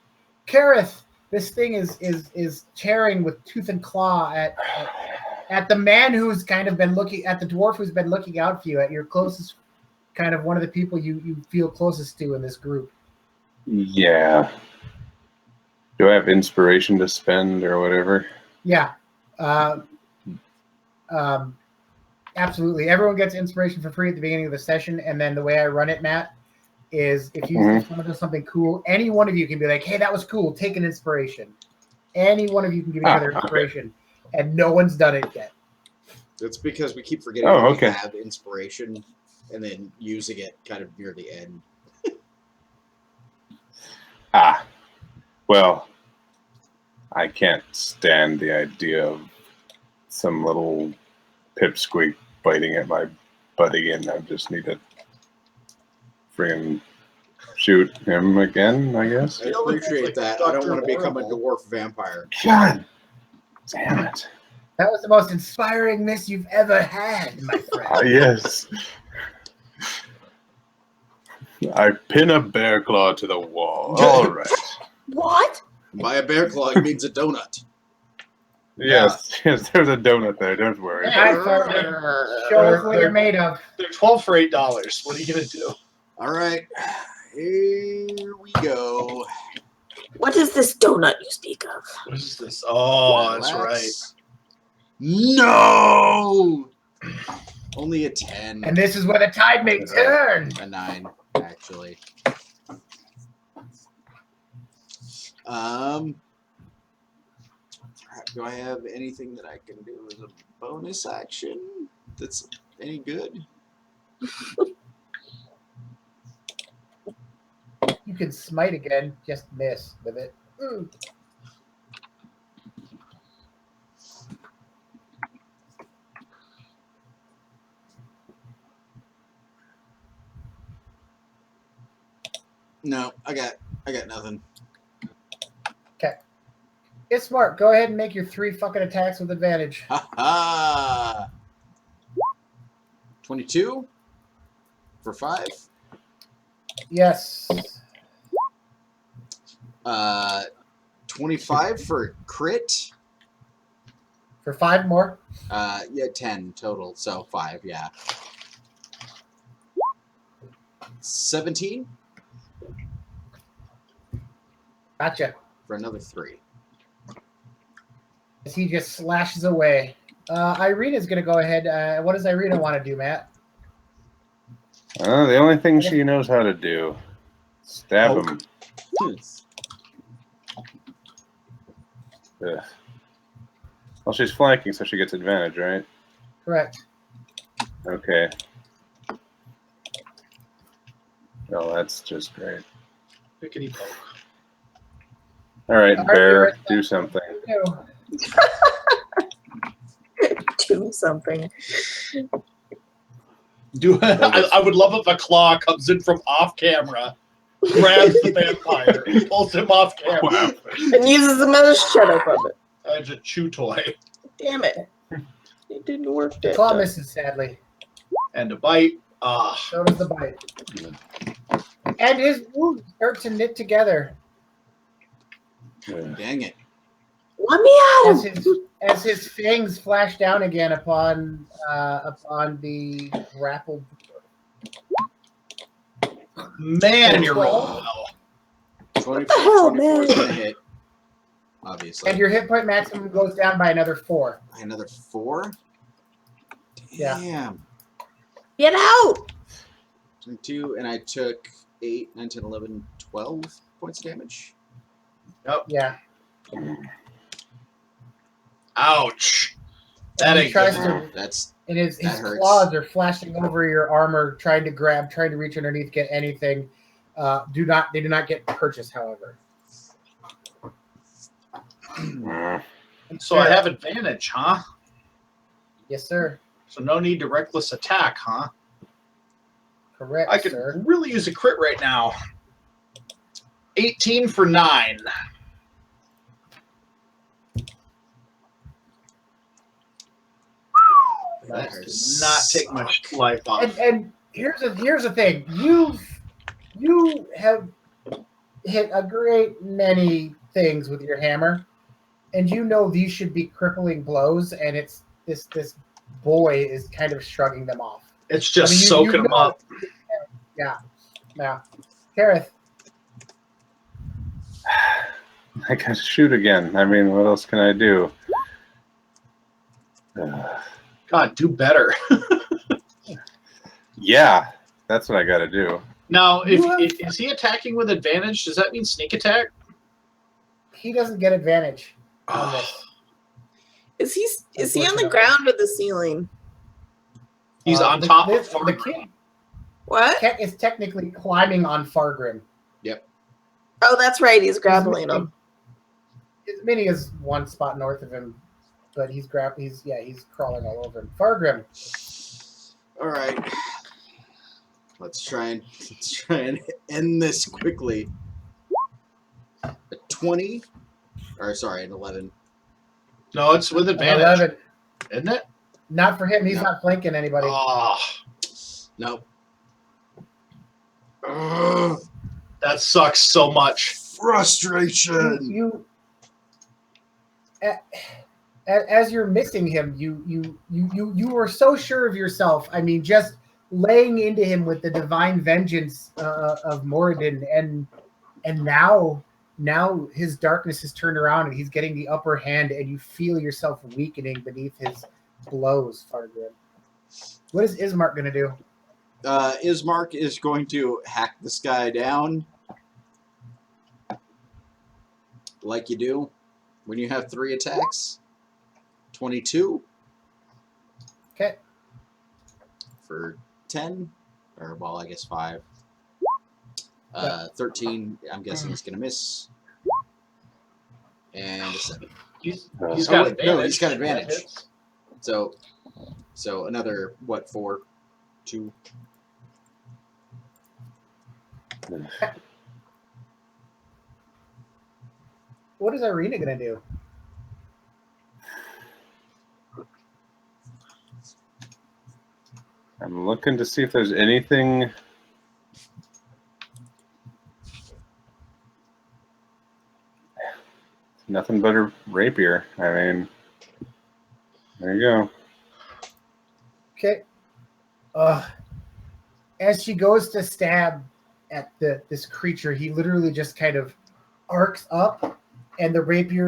Kareth, this thing is tearing with tooth and claw at the man who's kind of been looking at the dwarf who's been looking out for you, at your closest, kind of one of the people you feel closest to in this group. Yeah. Do I have inspiration to spend or whatever? Yeah. Absolutely. Everyone gets inspiration for free at the beginning of the session, and then the way I run it, Matt, is if someone does something cool, any one of you can be like, hey, that was cool, take an inspiration. Any one of you can give each other inspiration, and no one's done it yet. It's because we keep forgetting that we have inspiration and then using it kind of near the end. Well, I can't stand the idea of some little pipsqueak biting at my butt again. I just need to friggin' shoot him again, I guess. I appreciate that. I don't want to become a dwarf vampire. God damn it. That was the most inspiring miss you've ever had, my friend. Yes. I pin a bear claw to the wall. All right. What? By a bear claw, it means a donut. Yes, there's a donut there. Don't worry. Show us what you're made of. They're 12 for $8. What are you gonna do? All right. Here we go. What is this donut you speak of? What is this? Oh, that's right. No! Only a 10. And this is where the tide may turn. A 9, actually. Do I have anything that I can do as a bonus action that's any good? You can smite again, just miss with it. No, I got nothing. It's smart. Go ahead and make your 3 fucking attacks with advantage. Ha ha! 22 for 5. Yes. 25 for crit. For 5 more. Yeah, 10 total, so 5, yeah. 17 Gotcha. for another 3. As he just slashes away. Irina's going to go ahead. What does Irina want to do, Matt? The only thing she knows how to do. Stab Poke. him. Ugh. Well, she's flanking, so she gets advantage, right? Correct. Okay. Oh, that's just great. Pickety poke. All right, All right, Bear, you're- do something. Do something. I would love if a claw comes in from off camera, grabs the vampire, pulls him off camera And uses them as a shadow puppet. as a chew toy. Damn it. It didn't work The that claw time. misses, sadly. And a bite. So does the bite. And his wounds start to knit together Yeah. Dang it. Let me at as him. his fangs flash down again upon the grappled. Man, you're rolling well. 24, hell, 24 is man? going to hit, obviously. And your hit point maximum goes down by another 4. Another 4? Yeah. Damn. Get out. 22, and I took 8, 9, 10, 11, 12 points of damage. Yeah. Ouch. That He ain't tries good. to, That's and his that hurts. claws are flashing over your armor, trying to grab, trying to reach underneath, get anything. They do not get purchase, however. Mm. So I have advantage, huh? Yes, sir. So no need to reckless attack, huh? Correct, I could sir. really use a crit right now. 18 for 9. that That hurts. does not take much life off. And here's the thing. You have hit a great many things with your hammer, and you know these should be crippling blows, and it's this boy is kind of shrugging them off. It's just I mean, you soaking them know- up. Yeah. Now, Kareth, I can shoot again. I mean, what else can I do? God, do better. Yeah, that's what I got to do. Now, You have- is he attacking with advantage? Does that mean sneak attack? he doesn't get advantage on this. Is he on the Unfortunately. ground or the ceiling? He's on The- top this- of the Fargrim. kid What? is technically climbing on Fargrim. Oh, that's right. He's grappling him. His mini is one spot north of him, but he's crawling all over him. Fargrim, All right. Let's try and end this quickly. A 20, or sorry, an 11. No, it's with advantage, 11. isn't it? Not for him. He's No. not flanking anybody. Oh, Nope. Ugh, that sucks so much. frustration. You as you're missing him, you were so sure of yourself. I mean, just laying into him with the divine vengeance of Moradin, and now his darkness has turned around and he's getting the upper hand, and you feel yourself weakening beneath his blows, Fargrim. What is Ismark going to do? Ismark is going to hack this guy down like you do when you have 3 attacks. 22 Okay. for 10, or well, I guess 5. Yeah. 13, I'm guessing he's going to miss. And a 7. He's Oh, got wait, advantage. no, he's got advantage. That hits. So another, what, 4? 2? What is Irina going to do? I'm looking to see if there's anything. Nothing but a rapier. I mean, there you go. Okay. As she goes to stab at this creature, he literally just kind of arcs up, and the rapier,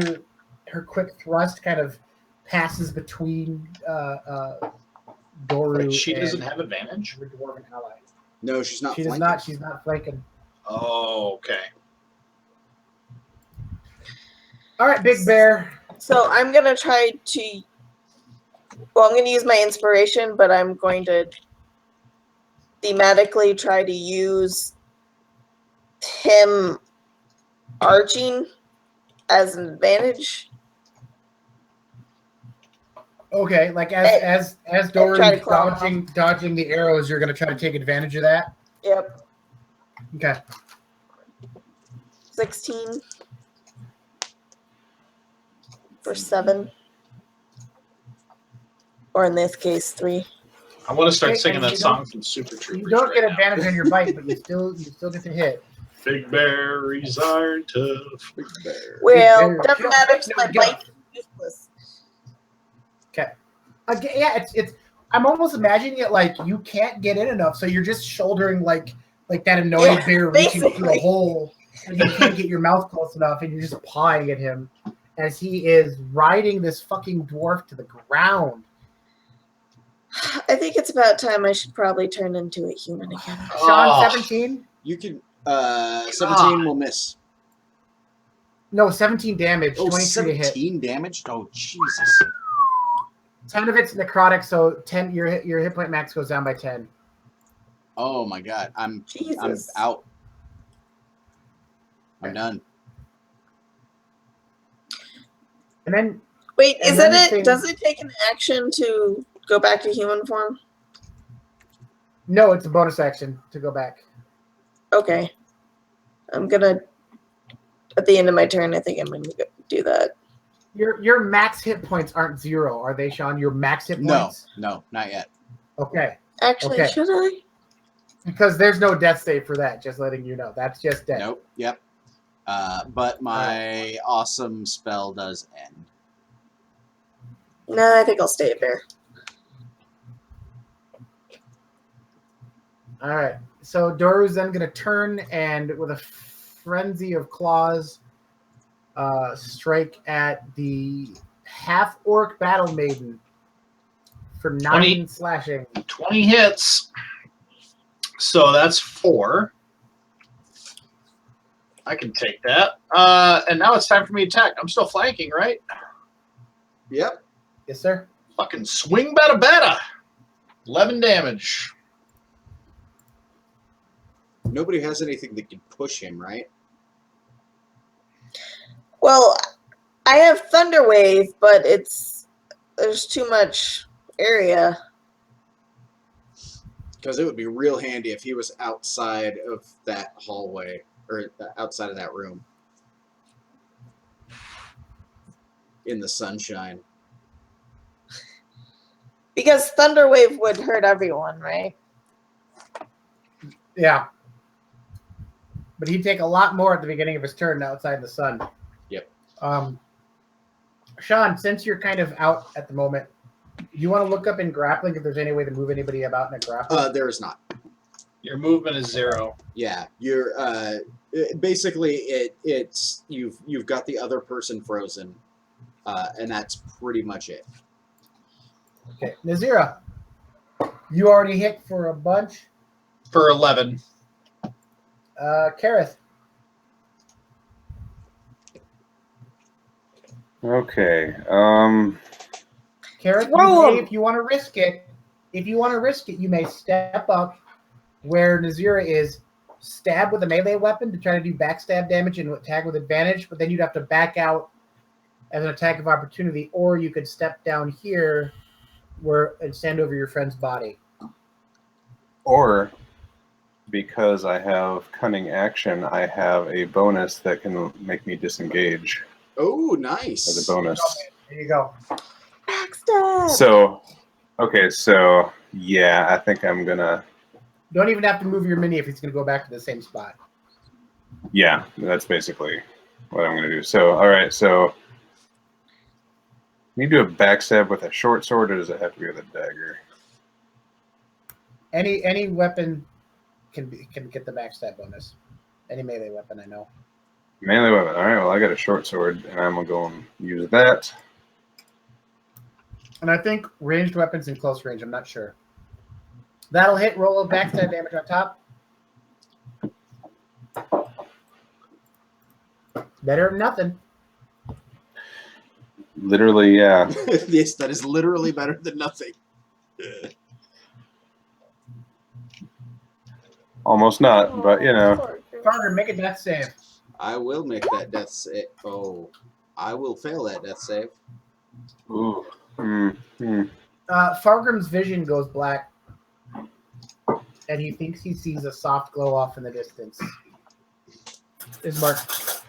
her quick thrust, kind of passes between Doru. But she doesn't and have advantage? her dwarven ally. No, she's not She flanking. does not. She's not flanking. Oh, okay. All right, Big Bear. So I'm gonna try to. Well, I'm gonna use my inspiration, but I'm going to thematically try to use him arching as an advantage. Okay, like as try to Doru's climb dodging the arrows, you're gonna try to take advantage of that. Yep. Okay. 16 for 7. Or in this case, 3. I want to start Okay, singing and that you song from Super Troopers. You don't right get now. advantage on your bite, but you still get to hit. Big berries are tough. Big bear. Well, Big doesn't bear. matter if No, my get bite is useless. Okay. Again, yeah, it's. I'm almost imagining it like you can't get in enough, so you're just shouldering like that annoying Yeah, bear reaching through basically. a hole, and you can't get your mouth close enough, and you're just pawing at him as he is riding this fucking dwarf to the ground. I think it's about time I should probably turn into a human again. Sean, Oh. 17? You can 17 will miss. No, 17 damage, Oh, 23 to hit. 17 damage? Oh, Jesus. 10 of it's necrotic, so 10 your hit point max goes down by 10. Oh my god. I'm Jesus. out. I'm done. And then Wait, and is then it the it? thing- Does it take an action to go back to human form? no, it's a bonus action to go back. Okay. I'm gonna, at the end of my turn, I think I'm gonna do that. Your max hit points aren't 0, are they, Sean? Your max hit No, points? no, not yet. Okay. Actually, Okay. should I? Because there's no death save for that, just letting you know. That's just death. Nope. Yep. But my awesome spell does end. No, I think I'll stay a bear. All right. So Doru's then going to turn and, with a frenzy of claws, strike at the half-orc battle maiden for 9 20. slashing. 20 hits. So that's 4. I can take that. And now it's time for me to attack. I'm still flanking, right? Yep. Yes, sir. Fucking swing bada bada. 11 damage. Nobody has anything that can push him, right? Well, I have Thunder Wave, but there's too much area. Because it would be real handy if he was outside of that hallway, or outside of that room. In the sunshine. Because Thunder Wave would hurt everyone, right? Yeah. But he'd take a lot more at the beginning of his turn outside the sun. Yep. Sean, since you're kind of out at the moment, you want to look up in grappling if there's any way to move anybody about in a grapple? There is not. Your movement is 0. Yeah, you're basically it's you've got the other person frozen, and that's pretty much it. Okay. Nazira, you already hit for a bunch. For 11. Kareth. Okay. Kareth, Throw you may, him. if you want to risk it, you may step up where Nazira is, stab with a melee weapon to try to do backstab damage and attack with advantage, but then you'd have to back out as an attack of opportunity, or you could step down here and stand over your friend's body. Or because I have cunning action, I have a bonus that can make me disengage Oh, nice. as a bonus. There you go. Backstab. So Okay, so yeah, I think I'm gonna. Don't even have to move your mini if he's going to go back to the same spot. Yeah, that's basically what I'm gonna do. So, all right, so you do a backstab with a short sword, or does it have to be with a dagger? Any weapon can get the backstab bonus. Any melee weapon, I know. Melee weapon. All right, well, I got a short sword, and I'm gonna go and use that. And I think ranged weapons in close range. I'm not sure. That'll hit. Roll of backstab damage on top. Better than nothing. Literally, yeah. Yes, that is literally better than nothing. Almost not, but you know. Farger, make a death save. I will make that death save. Oh, I will fail that death save. Ooh. Fargrim's vision goes black, and he thinks he sees a soft glow off in the distance. Ismark.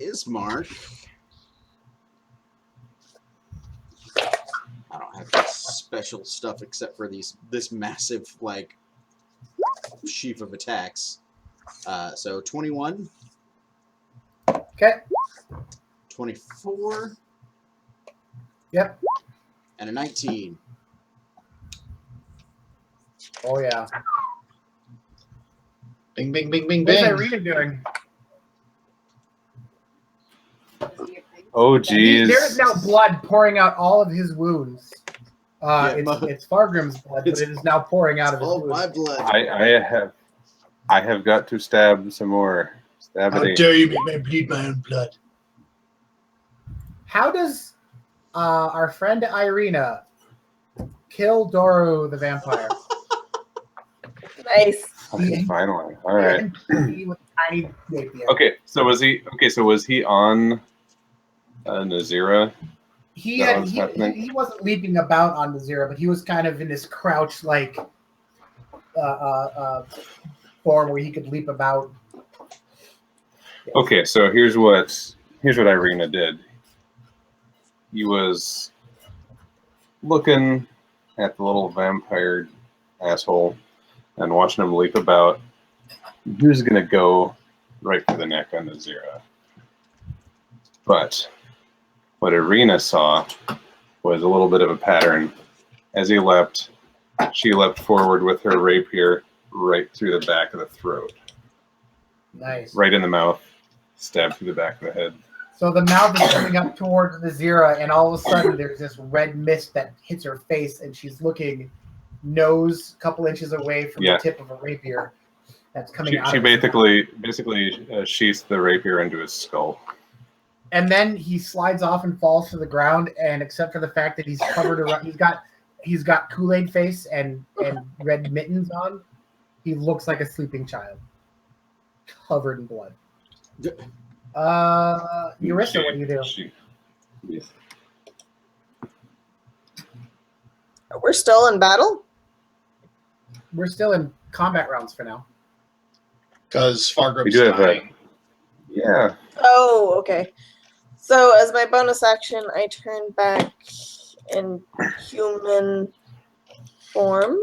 Ismark. I don't have this special stuff except for this massive like sheaf of attacks. So 21. Okay. 24. Yep. And a 19. Oh yeah. Bing, bing, bing, bing, What's bing. Irina doing? Oh, geez. There is now blood pouring out all of his wounds. Yeah, it's Fargrim's blood, but it is now pouring out of his Oh, wounds. my blood. I have got to stab some more. Stab How it. dare you make me bleed my own blood? How does our friend Irina kill Doru the vampire? Nice. Okay, finally. All right. With a tiny rapier. Okay, so was he on Nazira? He That had was happening? he wasn't leaping about on the zero, but he was kind of in this crouch like form where he could leap about. Okay, so here's what Irina did. He was looking at the little vampire asshole and watching him leap about. He was gonna go right for the neck on the zero. But what Irina saw was a little bit of a pattern. As he leapt, she leapt forward with her rapier right through the back of the throat. Nice. Right in the mouth, stabbed through the back of the head. So the mouth is coming up towards the zero, and all of a sudden there's this red mist that hits her face, and she's looking nose a couple inches away from the tip of a rapier that's coming out. She basically sheaths the rapier into his skull. And then he slides off and falls to the ground, and except for the fact that he's covered around, he's got Kool-Aid face and red mittens on, he looks like a sleeping child, covered in blood. Eurissa, what do you do? Yes. We're still in battle? We're still in combat rounds for now. Because We Fargrim's do have dying. Yeah. Oh, okay. So as my bonus action, I turn back in human form.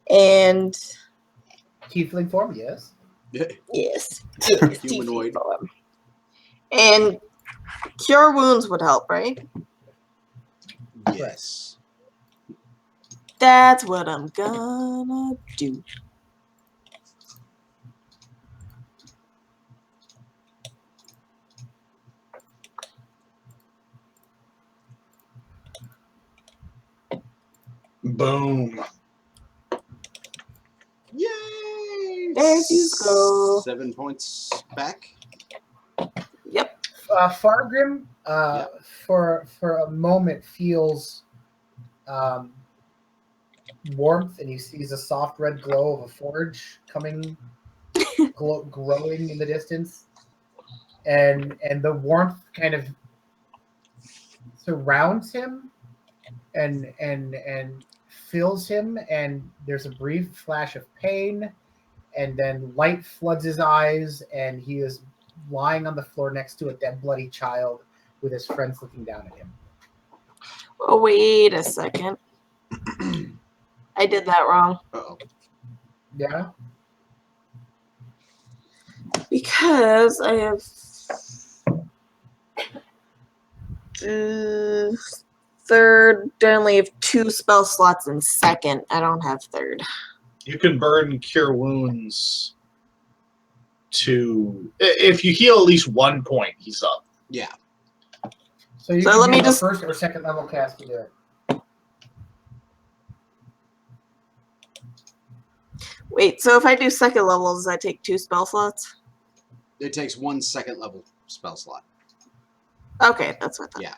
And Tiefling form, yes. yes. Humanoid. Form. And cure wounds would help, right? Yes. That's what I'm gonna do. Boom. Yay! There you go. 7 points back. Yep. Fargrim, for a moment, feels warmth, and he sees a soft red glow of a forge coming, growing in the distance, and the warmth kind of surrounds him, and fills him, and there's a brief flash of pain, and then light floods his eyes, and he is lying on the floor next to a dead, bloody child with his friends looking down at him. Oh, wait a second. I did that wrong. Uh-oh. Yeah. Because I have third. I only have 2 spell slots in second. I don't have third. You can burn cure wounds to if you heal at least 1 point, he's up. Yeah. So you So can let me use a just- first or second level cast to do it. Wait, so if I do second level, does that take 2 spell slots? It takes 1 second level spell slot. Okay, that's what I thought. Yeah.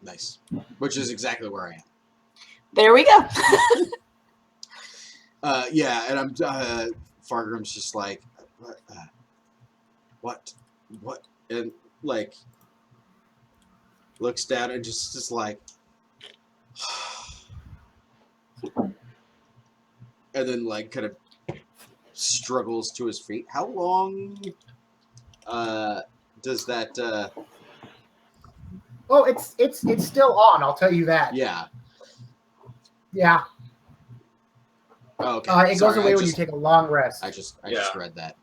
Nice. Which is exactly where I am. There we go. Yeah, and I'm Fargrim's just like, what, and like looks down and just like, and then like kind of struggles to his feet. How long does that? Oh, it's still on. I'll tell you that. Yeah. Yeah. Oh, okay. It goes away when you take a long rest. I just Yeah. read that.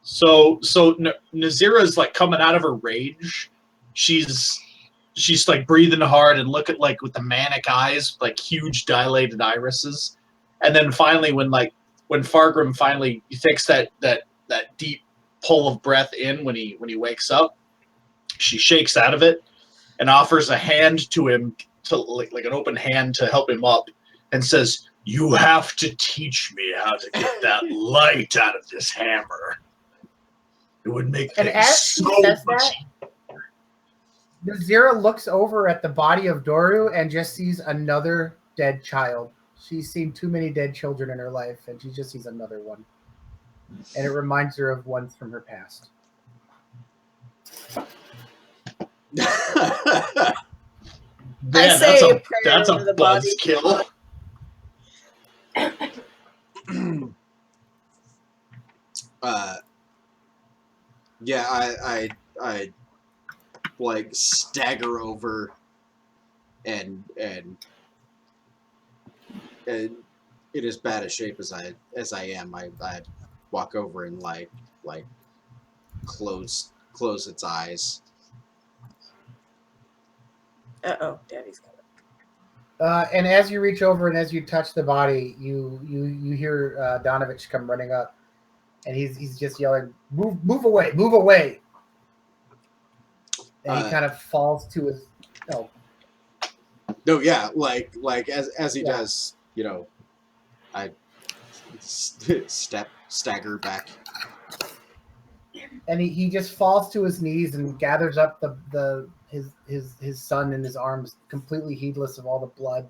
So Nazira's like coming out of her rage. She's like breathing hard and look at like with the manic eyes, like huge dilated irises. And then finally when Fargrim finally takes that deep pull of breath in when he wakes up, she shakes out of it and offers a hand to him, to like an open hand to help him up, and says, "You have to teach me how to get that light out of this hammer. It would make And things as she so says much that, Nazira looks over at the body of Doru and just sees another dead child. She's seen too many dead children in her life, and she just sees another one. And it reminds her of ones from her past. Man, say a prayer that's over a the body. buzzkill. Yeah, I like stagger over and in as bad a shape as I am, I walk over and like close its eyes. Uh-oh, Daddy's coming. And as you reach over and as you touch the body, you hear Donovich come running up, and he's just yelling, "Move away! Move away!" And he kind of falls to his. Oh, no, yeah, like as he Yeah. does, you know, I stagger back. and he just falls to his knees and gathers up his son in his arms, completely heedless of all the blood,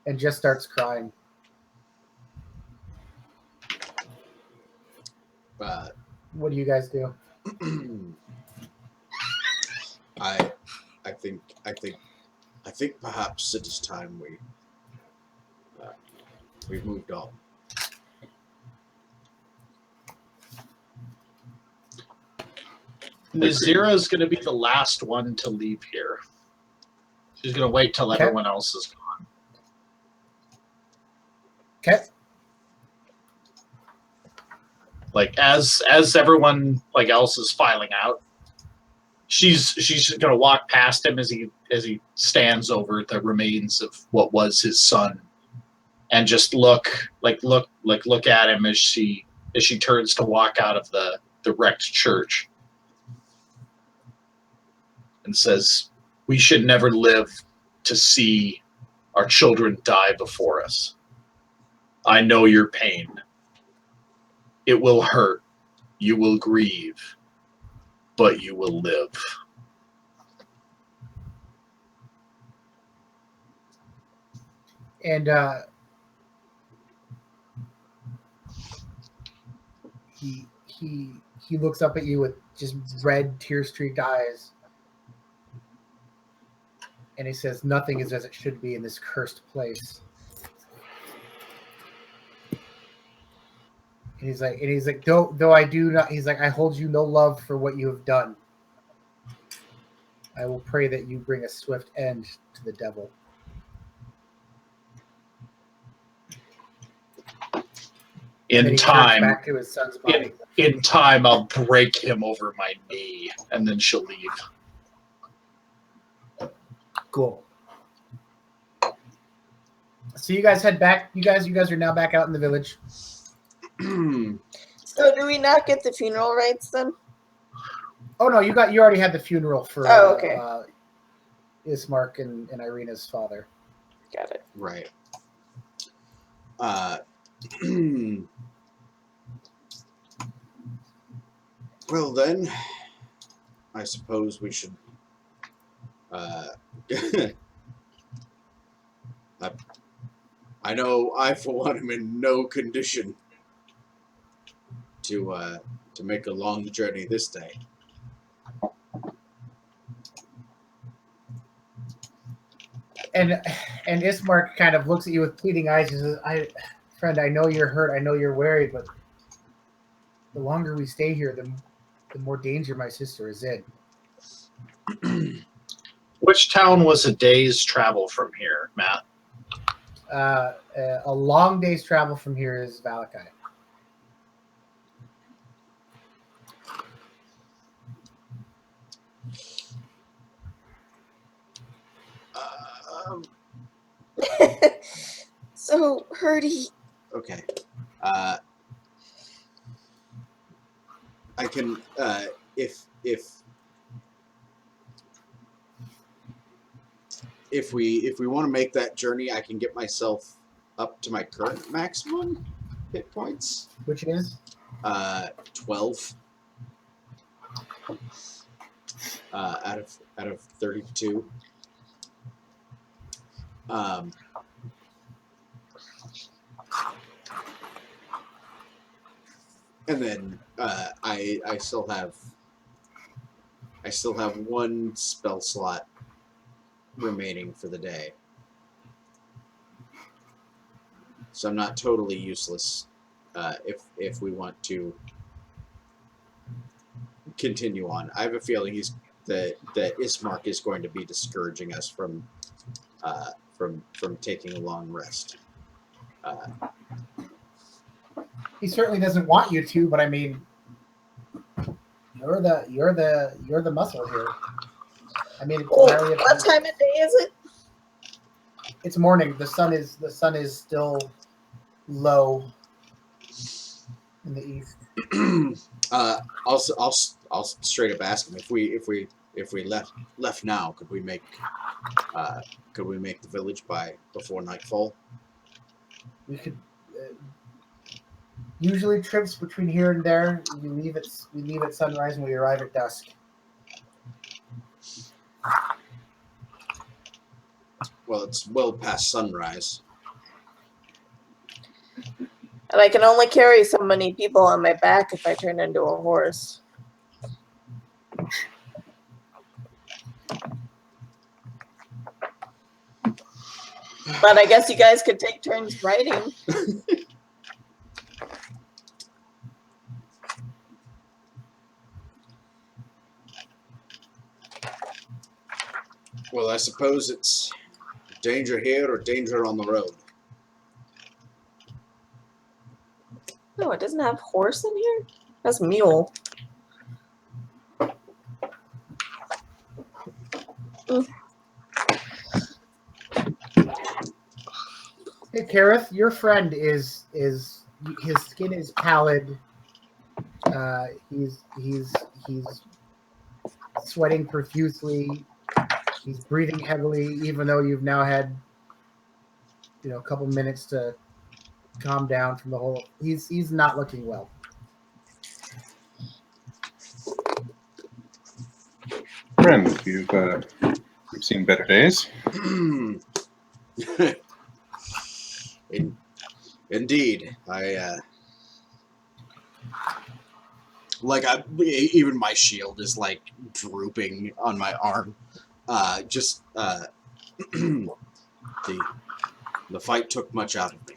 and just starts crying. What do you guys do? I think perhaps it is time we've moved on. Nazira's going to be the last one to leave here. She's going to wait till Okay. everyone else is gone. Okay. Like as everyone like else is filing out, she's going to walk past him as he stands over the remains of what was his son, and just look at him as she turns to walk out of the wrecked church, and says, "We should never live to see our children die before us. I know your pain. It will hurt. You will grieve, but you will live." And he looks up at you with just red, tear-streaked eyes, and he says, "Nothing is as it should be in this cursed place." he's like, though I do not. He's like, I hold you no love for what you have done. I will pray that you bring a swift end to the devil. And then In he turns time, back to his son's body. in time, I'll break him over my knee, and then she'll leave. Cool. So you guys head back. You guys are now back out in the village. So do we not get the funeral rites then? Oh no, you already had the funeral for Oh, okay. Ismark and Irina's father. Got it. Right. Well then, I suppose we should. I know I, for one, am in no condition to make a long journey this day. And Ismark kind of looks at you with pleading eyes and says, Friend, I know you're hurt, I know you're worried, but the longer we stay here, the more danger my sister is in. Which town was a day's travel from here, Matt? A long day's travel from here is Valakai. So, Hurdy. Okay. I can if we want to make that journey, I can get myself up to my current maximum hit points, Which is 12 out of 32. And then I still have one spell slot remaining for the day, so I'm not totally useless if we want to continue on. I have a feeling that Ismark is going to be discouraging us from taking a long rest. he certainly doesn't want you to, but I mean, you're the muscle here. I mean, it's entirely up to What you. time of day is it? It's morning. The sun is still low in the east. I'll straight up ask him if we left now, could we make the village before nightfall? We could usually trips between here and there. We leave at sunrise and we arrive at dusk. Well, it's well past sunrise. And I can only carry so many people on my back if I turn into a horse. But I guess you guys could take turns riding. Well, I suppose it's danger here or danger on the road. No, it doesn't have horse in here. That's mule. Hey, Kareth, your friend is his skin is pallid. He's sweating profusely. He's breathing heavily, even though you've now had a couple minutes to calm down from the whole. He's not looking well. Friend, you've seen better days. Indeed, even my shield is like drooping on my arm. The fight took much out of me.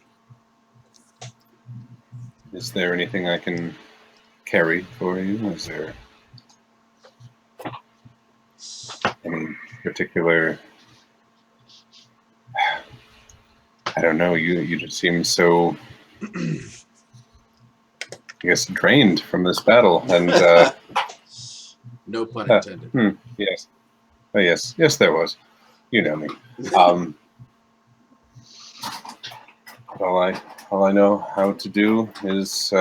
Is there anything I can carry for you? Is there any particular? I don't know. You just seem so, I guess, drained from this battle. And No pun intended. yes, oh yes, there was. You know me. All I know how to do is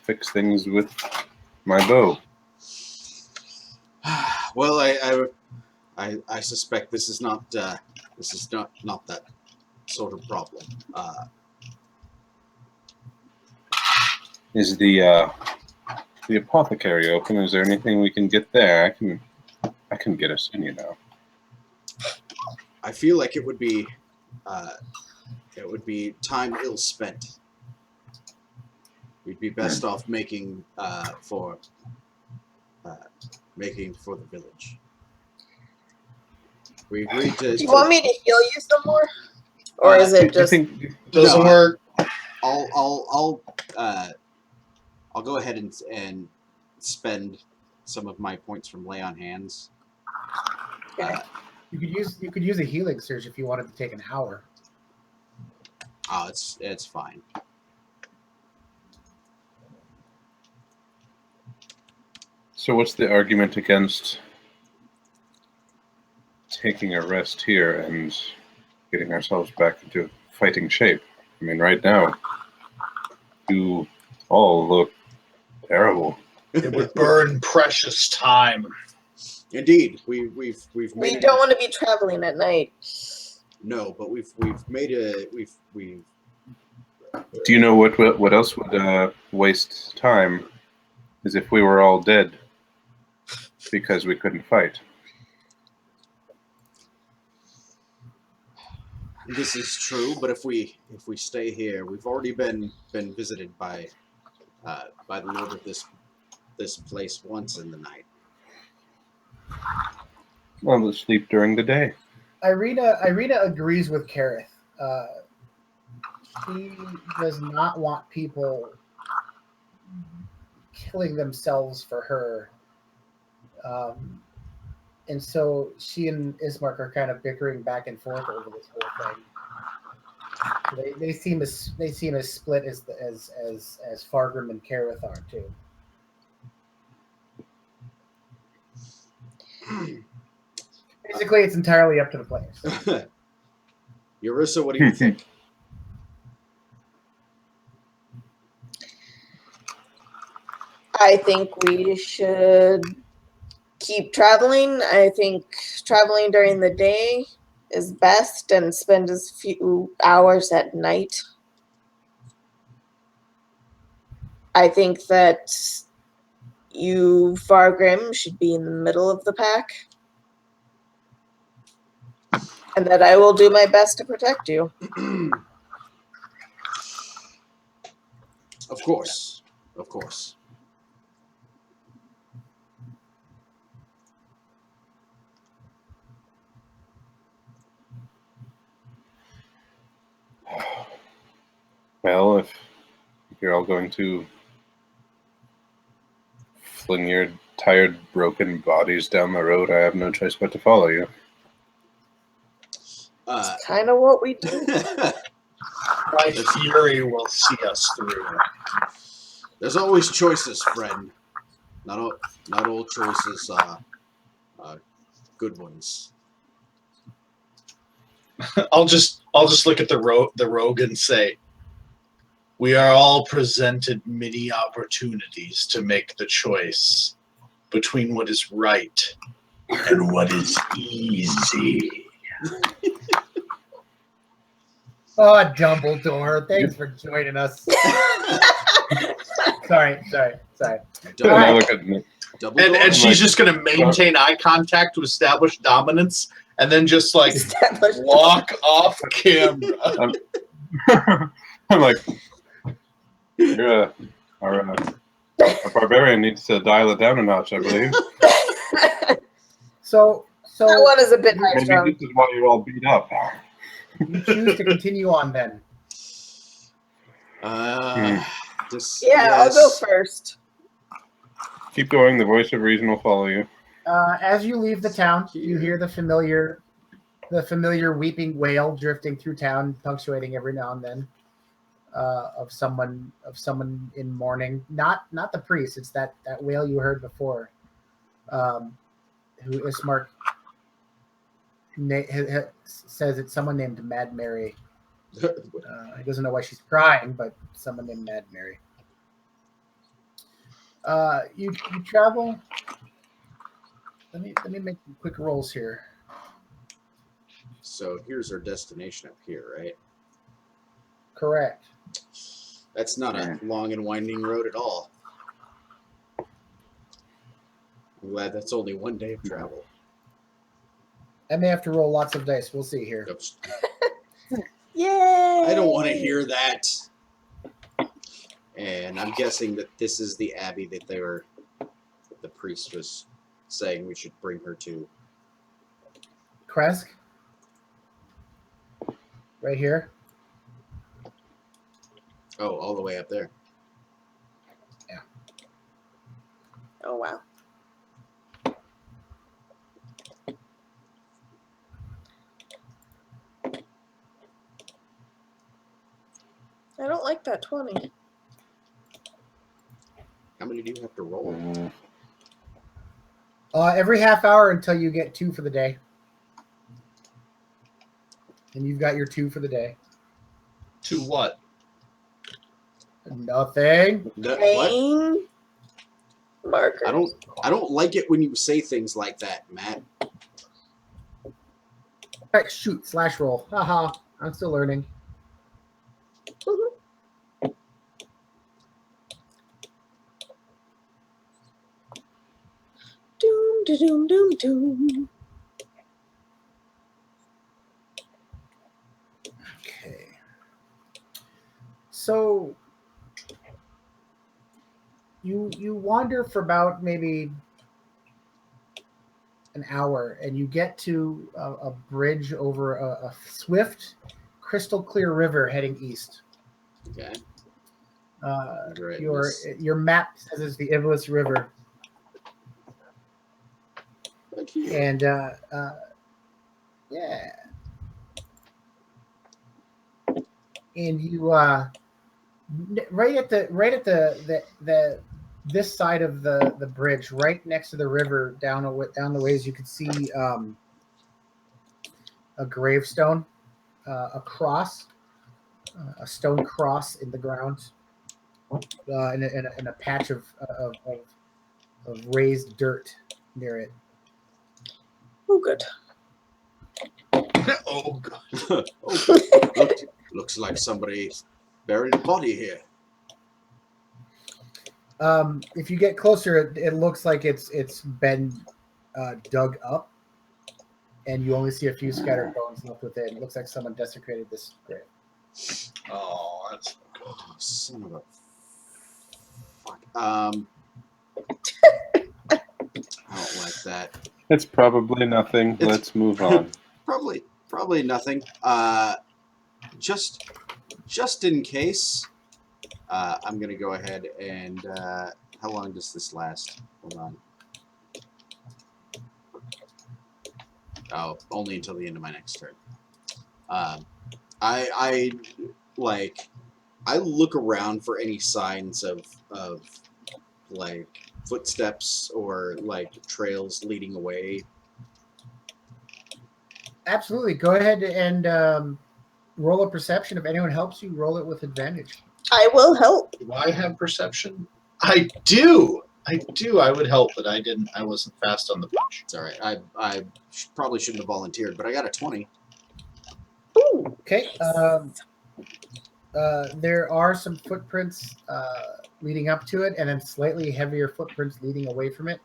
fix things with my bow. Well, I suspect this is not that sort of problem. Is the apothecary open? Is there anything we can get there? I can get us in, you know. I feel like it would be time ill spent. We'd be best off making for the village. We agreed to. Do you want me to heal you some more, or is it just? I think Doesn't work. I'll go ahead and spend some of my points from lay on hands. Okay. You could use a healing surge if you wanted to take an hour. Oh, it's fine. So what's the argument against taking a rest here and getting ourselves back into fighting shape? I mean, right now, you all look terrible. It would burn precious time. Indeed, we've made We don't want to be traveling at night. No, but we've made a we've. Do you know what else would waste time? Is if we were all dead because we couldn't fight. This is true, but if we stay here, we've already been visited by the lord of this place once in the night. Well, let's sleep during the day. Irina agrees with Kareth. She does not want people killing themselves for her. And so she and Ismark are kind of bickering back and forth over this whole thing. They seem as split as Fargrim and Kareth are too. Basically, it's entirely up to the players. Eurissa, what do you think? I think we should keep traveling. I think traveling during the day is best and spend as few hours at night. I think that you, Fargrim, should be in the middle of the pack. And that I will do my best to protect you. Of course. Of course. Well, if you're all going to fling your tired, broken bodies down the road, I have no choice but to follow you. It's kind of what we do. My fury will see us through. There's always choices, friend. Not all choices are good ones. I'll just look at the rogue and say, we are all presented many opportunities to make the choice between what is right and what is easy. Oh, Dumbledore, thanks for joining us. Sorry. And I look at And she's just going to maintain eye contact to establish dominance and then just like walk off camera. I'm like, you're our barbarian needs to dial it down a notch, I believe. So that one is a bit high Maybe strung. this is why you're all beat up. You choose to continue on then. I'll go first. Keep going. The voice of reason will follow you. As you leave the town, you hear the familiar weeping wail drifting through town, punctuating every now and then of someone in mourning. Not the priest. It's that wail you heard before. Who Ismark says it's someone named Mad Mary. He doesn't know why she's crying, but someone named Mad Mary. You travel. Let me make some quick rolls here. So here's our destination up here, right? Correct. That's not a long and winding road at all. I'm glad that's only one day of travel. I may have to roll lots of dice. We'll see here. Yay! I don't want to hear that. And I'm guessing that this is the abbey that the priest was saying we should bring her to. Kresk? Right here? Oh, all the way up there. Yeah. Oh, wow. I don't like that 20. How many do you have to roll? Every half hour until you get 2 for the day. And you've got your 2 for the day. 2 what? Nothing. What? Pain marker. I don't like it when you say things like that, Matt. Right, shoot, slash roll. Haha, I'm still learning. Doom, doom, doom, doom. Okay. So you wander for about maybe an hour, and you get to a bridge over a swift, crystal clear river heading east. Okay. Right, Your map says it's the Ivlis River, and yeah, and you right at the this side of the bridge, right next to the river, down the ways, you could see a gravestone, a cross, a stone cross in the ground, in a patch of raised dirt near it. Oh, good. Oh, God. Looks like somebody buried a body here. If you get closer, it looks like it's been dug up, and you only see a few scattered bones left within. It looks like someone desecrated this grave. Oh, that's Oh, son of a fuck. I don't like that. It's probably nothing. Let's move on. Probably nothing. Just in case, I'm gonna go ahead and how long does this last? Hold on. Oh, only until the end of my next turn. I look around for any signs of like footsteps or like trails leading away. Absolutely. Go ahead and roll a perception. If anyone helps you, roll it with advantage. I will help. Do I have perception? I do. I would help, but I didn't. I wasn't fast on the punch. It's all right. I probably shouldn't have volunteered, but I got a 20. Ooh. Okay. There are some footprints leading up to it, and then slightly heavier footprints leading away from it.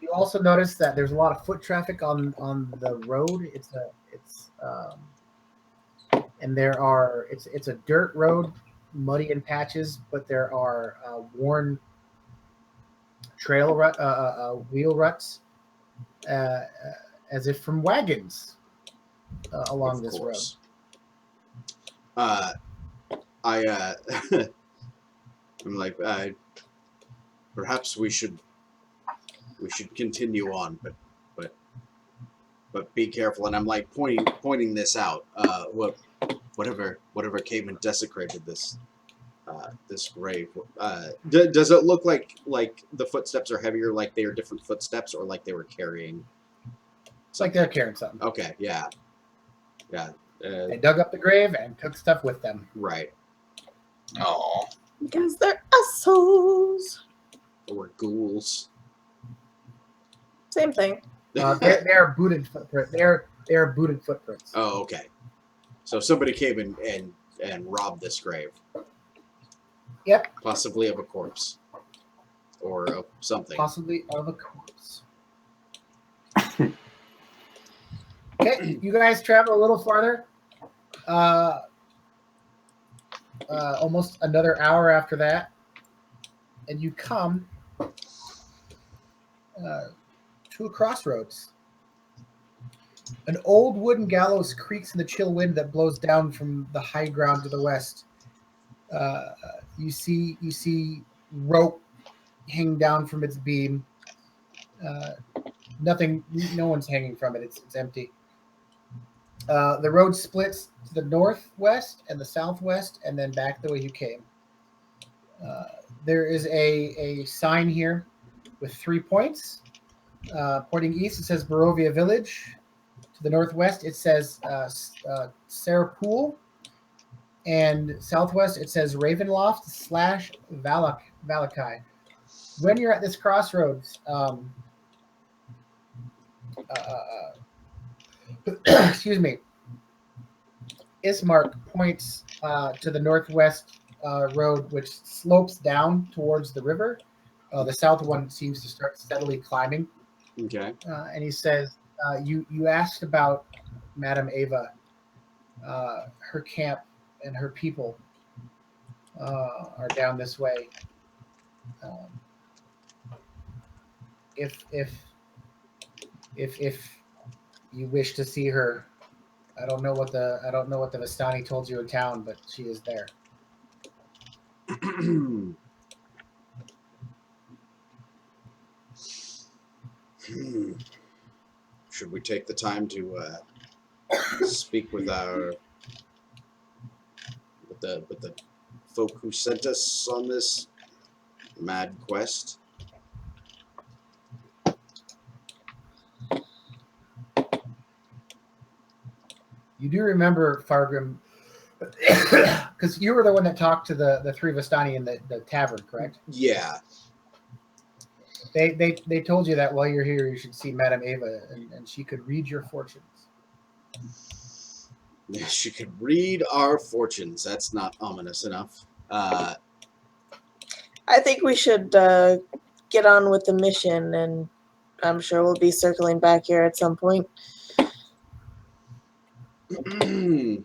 You also notice that there's a lot of foot traffic on the road. It's a dirt road, muddy in patches, but there are worn wheel ruts, as if from wagons along this road. I I'm like, perhaps we should continue on, but be careful. And I'm like pointing this out. Whatever came and desecrated this this grave. Does it look like the footsteps are heavier, like they are different footsteps, or like they were carrying? It's like they're carrying something. Okay, yeah. They dug up the grave and took stuff with them. Right. Oh, Because they're assholes. Or ghouls. Same thing. They are booted footprint. They are booted footprints. Oh, okay. So somebody came and robbed this grave. Yep. Possibly of a corpse. Or of something. Possibly of a corpse. Okay, you guys travel a little farther. Almost another hour after that, and you come to a crossroads. An old wooden gallows creaks in the chill wind that blows down from the high ground to the west. You see rope hanging down from its beam. No one's hanging from it. It's empty. The road splits to the northwest and the southwest, and then back the way you came. There is a sign here with 3 points. Pointing east, it says Barovia Village. To the northwest, it says Sarapool. And southwest, it says Ravenloft / Valakai. When you're at this crossroads, excuse me, Ismark points to the northwest road, which slopes down towards the river. The south one seems to start steadily climbing. Okay. And he says, you asked about Madame Ava, her camp and her people are down this way. If you wish to see her, I don't know what the Vistani told you in town, but she is there. Should we take the time to speak with the folk who sent us on this mad quest? You do remember, Fargrim, because you were the one that talked to the three Vistani in the tavern, correct? Yeah. They told you that while you're here, you should see Madame Ava, and she could read your fortunes. She could read our fortunes. That's not ominous enough. I think we should get on with the mission, and I'm sure we'll be circling back here at some point. We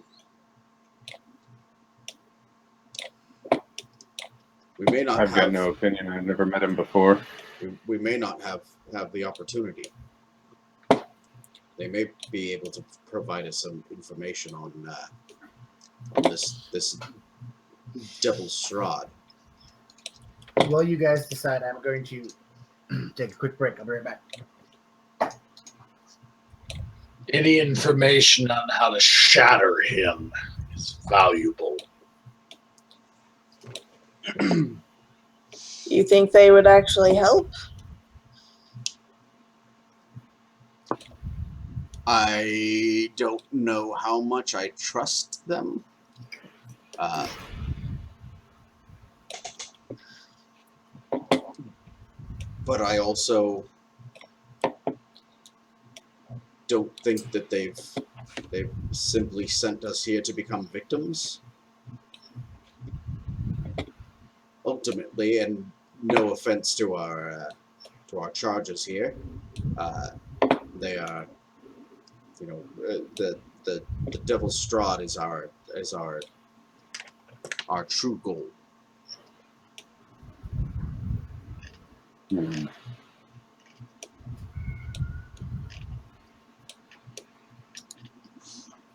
may not. I've got no opinion. I've never met him before. We may not have the opportunity. They may be able to provide us some information on this devil Strahd. While you guys decide, I'm going to take a quick break. I'll be right back. any information on how to shatter him is valuable. You think they would actually help? I don't know how much I trust them. But I also don't think that they've simply sent us here to become victims. Ultimately, and no offense to our charges here, they are, the Devil Strahd is our true goal. Hmm.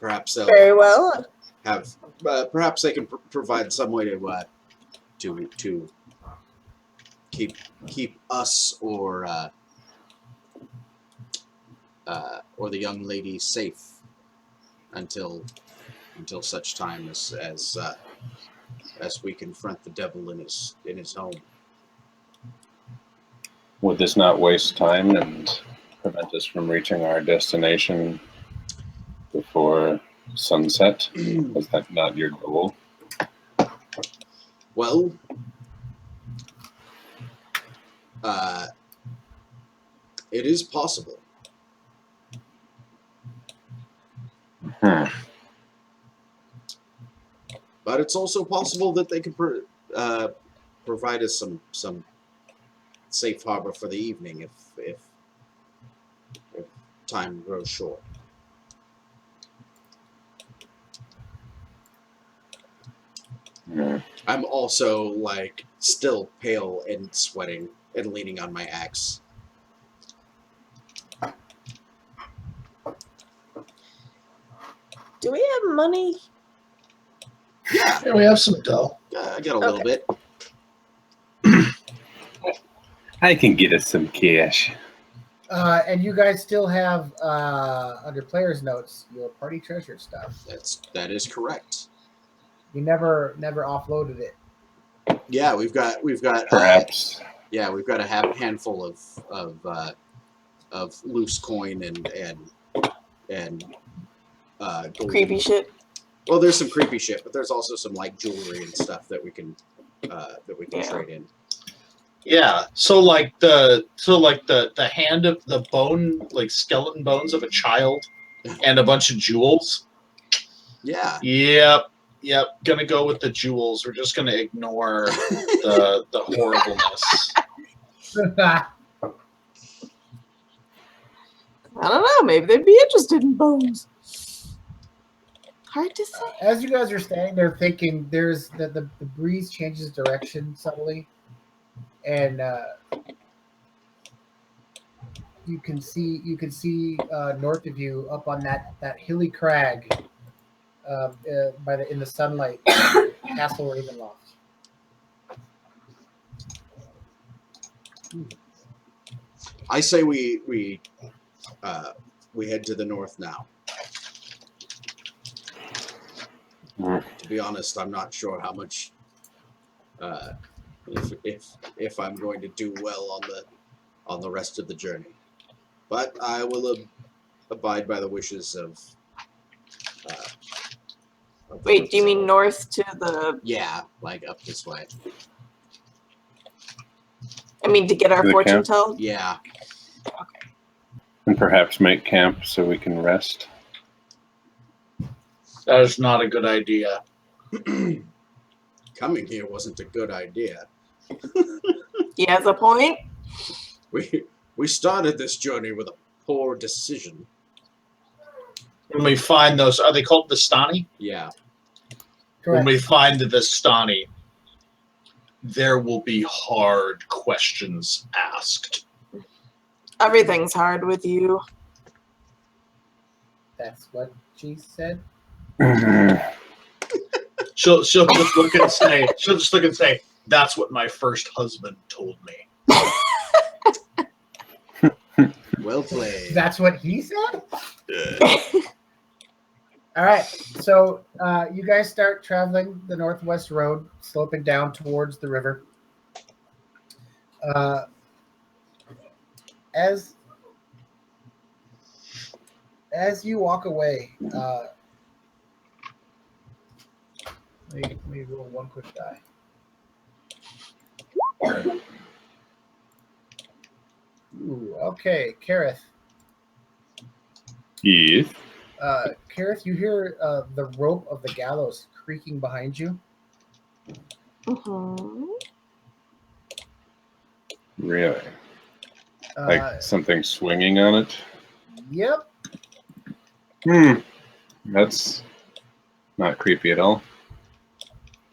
Perhaps they'll Very well. have perhaps they can provide some way to keep us or the young lady safe until such time as we confront the devil in his home. Would this not waste time and prevent us from reaching our destination before sunset? Was that not your goal? Well, it is possible. But it's also possible that they could provide us some safe harbor for the evening if time grows short. I'm also like still pale and sweating and leaning on my axe. Do we have money? Yeah, Yeah, we have some dough. I got a little bit. I can get us some cash. And you guys still have under players' notes your party treasure stuff. That is correct. You never offloaded it. Yeah, we've got Perhaps. we've got a handful of loose coin and gold. Creepy shit. Well, there's some creepy shit, but there's also some like jewelry and stuff that we can Yeah. trade in. Yeah. So the hand of the bone, like skeleton bones of a child, and a bunch of jewels. Yeah. Yep. Gonna go with the jewels. We're just gonna ignore the horribleness. I don't know. Maybe they'd be interested in bones. Hard to say. As you guys are standing there thinking, there's the breeze changes direction subtly, and you can see north of you up on that hilly crag in the sunlight, Castle Ravenloft. I say we head to the north now. To be honest, I'm not sure how much if I'm going to do well on the rest of the journey, but I will abide by the wishes of. Wait, do you mean north to the? Yeah, like up this way. I mean, to get our To the fortune camp? told? Yeah. And perhaps make camp so we can rest. That is not a good idea. Coming here wasn't a good idea. He has a point. We started this journey with a poor decision. When we find those, are they called Vistani? Yeah. When Correct. we find the Vistani, there will be hard questions asked. Everything's hard with you. That's what she said. She'll just look and say, "That's what my first husband told me." Well played. That's what he said? All right. So you guys start traveling the northwest road, sloping down towards the river. As you walk away, let me roll one quick die. Ooh, okay, Kareth. Yes. Kareth, you hear the rope of the gallows creaking behind you. Mm-hmm. Really? Like something swinging on it? Yep. That's not creepy at all.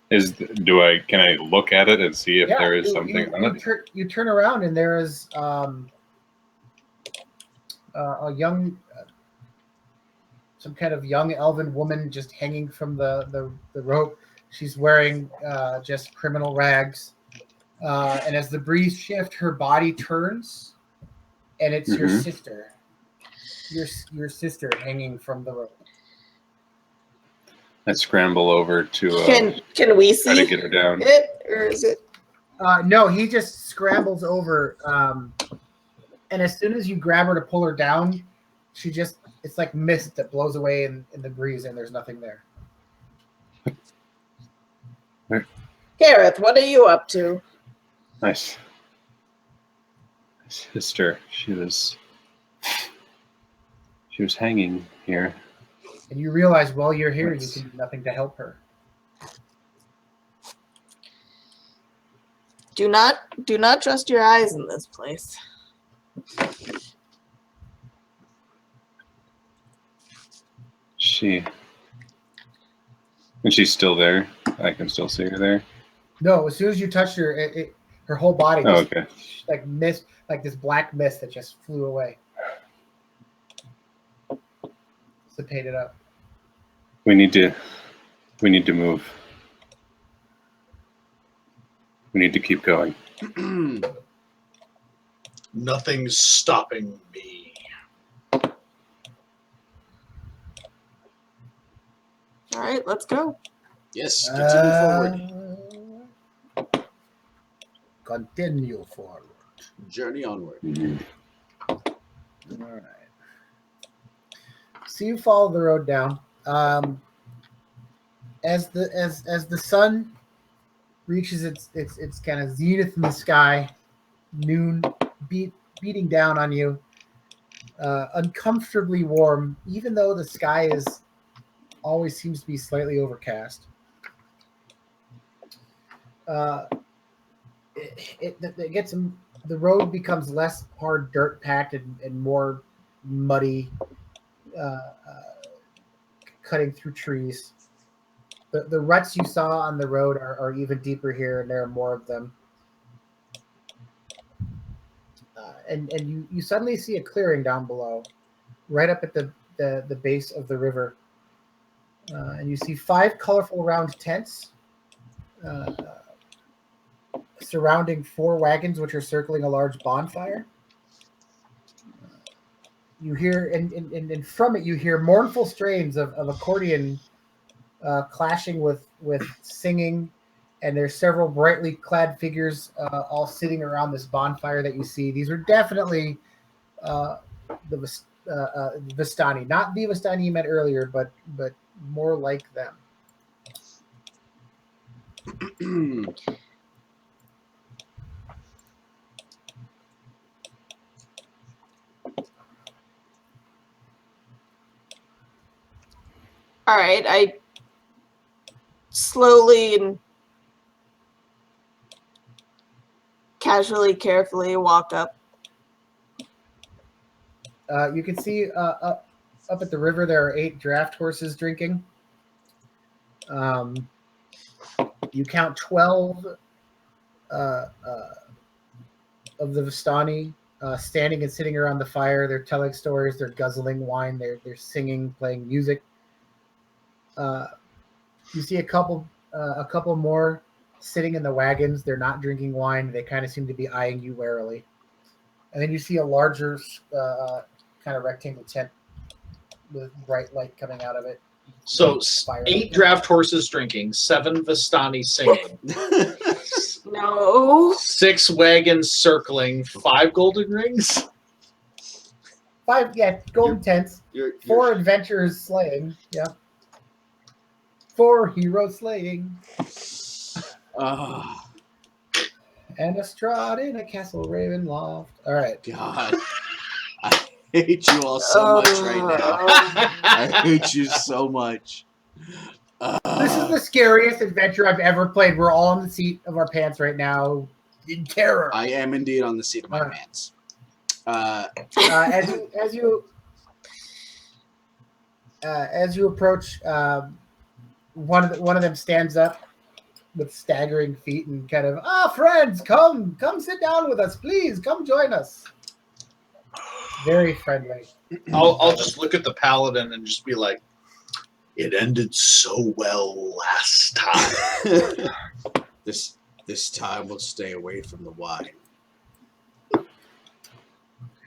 Can I look at it and see if there is something on it? You turn around and there is a young some kind of young elven woman just hanging from the rope. She's wearing just criminal rags. And as the breeze shifts, her body turns, and it's your Mhm. sister. Your sister hanging from the rope. I scramble over to Can we try to see get her down. it, or is it? No, he just scrambles over, and as soon as you grab her to pull her down, it's like mist that blows away in the breeze, and there's nothing there. Gareth, what are you up to? Nice. My sister, she was hanging here. And you realize while you're here, Yes. you can do nothing to help her. Do not trust your eyes in this place. And she's still there. I can still see her there. No, as soon as you touch her, her whole body Oh, just okay. like mist, like this black mist that just flew away. Dissipated up. We need to move. We need to keep going. Nothing's stopping me. All right, let's go. Yes, continue forward. Continue forward. Journey onward. All right. So you follow the road down. As the sun reaches its kind of zenith in the sky, noon beating down on you, uncomfortably warm, even though the sky always seems to be slightly overcast. It gets the road becomes less hard dirt packed and more muddy, cutting through trees. The ruts you saw on the road are even deeper here, and there are more of them. And you suddenly see a clearing down below, right up at the base of the river. And you see 5 colorful round tents surrounding 4 wagons, which are circling a large bonfire. You hear, and from it, you hear mournful strains of accordion clashing with singing, and there's several brightly clad figures all sitting around this bonfire that you see. These are definitely the Vistani, not the Vistani you met earlier, but more like them. All right, I slowly and casually, carefully walk up. You can see up at the river there are 8 draft horses drinking. You count 12 of the Vistani standing and sitting around the fire. They're telling stories. They're guzzling wine. They're singing, playing music. You see a couple more sitting in the wagons. They're not drinking wine. They kind of seem to be eyeing you warily. And then you see a larger kind of rectangle tent with bright light coming out of it. So Fire 8 draft horses drinking, 7 Vistani singing, No. 6 wagons circling, 5 golden rings. 5, golden tents. You're 4 adventurers slaying. Yeah. 4 heroes slaying. Oh, And a Strahd in a castle raven loft. All right. God. I hate you all so much right now. I hate you so much. This is the scariest adventure I've ever played. We're all on the seat of our pants right now in terror. I am indeed on the seat of my pants. As you approach, one of them stands up with staggering feet and kind of, friends, come sit down with us, please, come join us. Very friendly. I'll just look at the paladin and just be like, it ended so well last time. This time we'll stay away from the wine.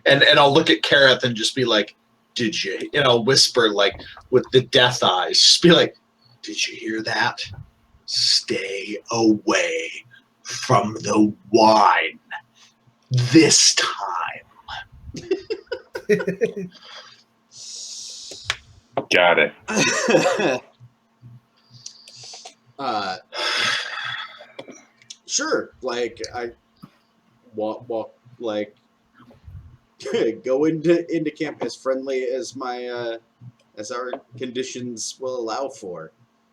And I'll look at Kareth and just be like, did you? And I'll whisper like with the death eyes, just be like, did you hear that? Stay away from the wine this time. Got it. Sure. Like I walk like go into camp as friendly as my as our conditions will allow for.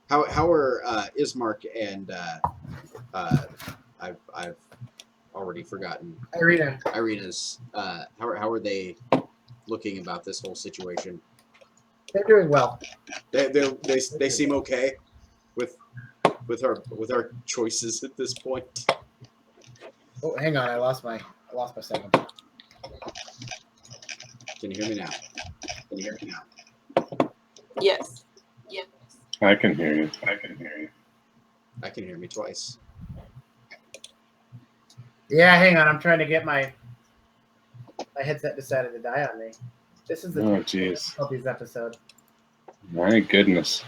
How are Ismark and I've already forgotten Irina's how are they looking about this whole situation? They're doing well. They seem okay with our choices at this point. Oh, hang on, I lost my second. Can you hear me now? Yes. I can hear you. I can hear me twice. Yeah, hang on, I'm trying to get my headset decided to die on me. This is the Oh, jeez. difficulties episode. My goodness.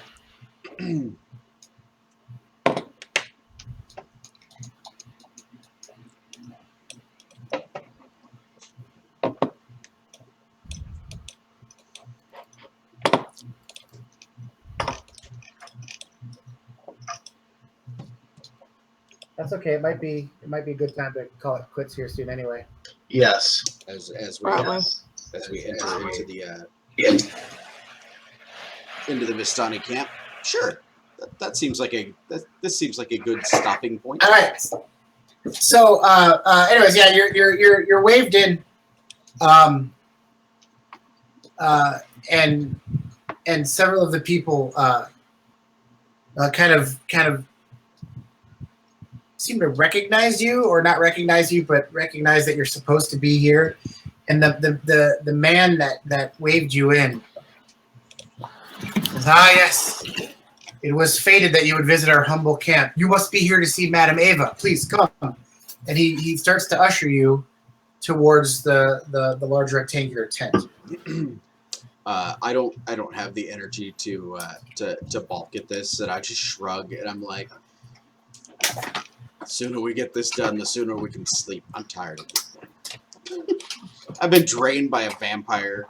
That's okay. It might be a good time to call it quits here soon anyway. Yes. As Probably. we enter into the Vistani camp. Sure. That seems like this seems like a good stopping point. All right. So, anyways, yeah, you're waved in, and several of the people kind of seem to recognize you, or not recognize you, but recognize that you're supposed to be here. And the man that waved you in says, yes. It was fated that you would visit our humble camp. You must be here to see Madame Ava. Please come. And he starts to usher you towards the large rectangular tent. I don't have the energy to balk at this, and I just shrug, and I'm like, the sooner we get this done, the sooner we can sleep. I'm tired of this thing. I've been drained by a vampire.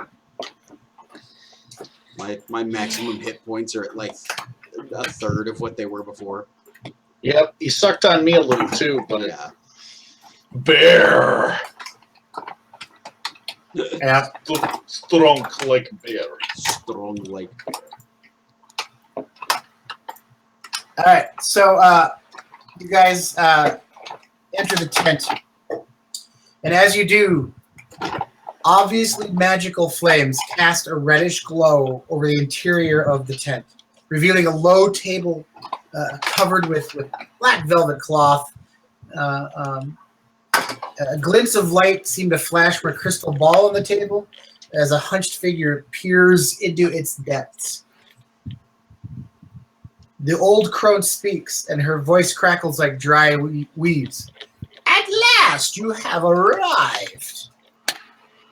My maximum hit points are at like a third of what they were before. Yep. He sucked on me a little too, but Yeah. Bear. Yeah. Strong like bear. Strong like bear. All right. So you guys enter the tent. And as you do, obviously magical flames cast a reddish glow over the interior of the tent, revealing a low table covered with black velvet cloth. Glints of light seem to flash from a crystal ball on the table as a hunched figure peers into its depths. The old crone speaks, and her voice crackles like dry weeds. At last you have arrived!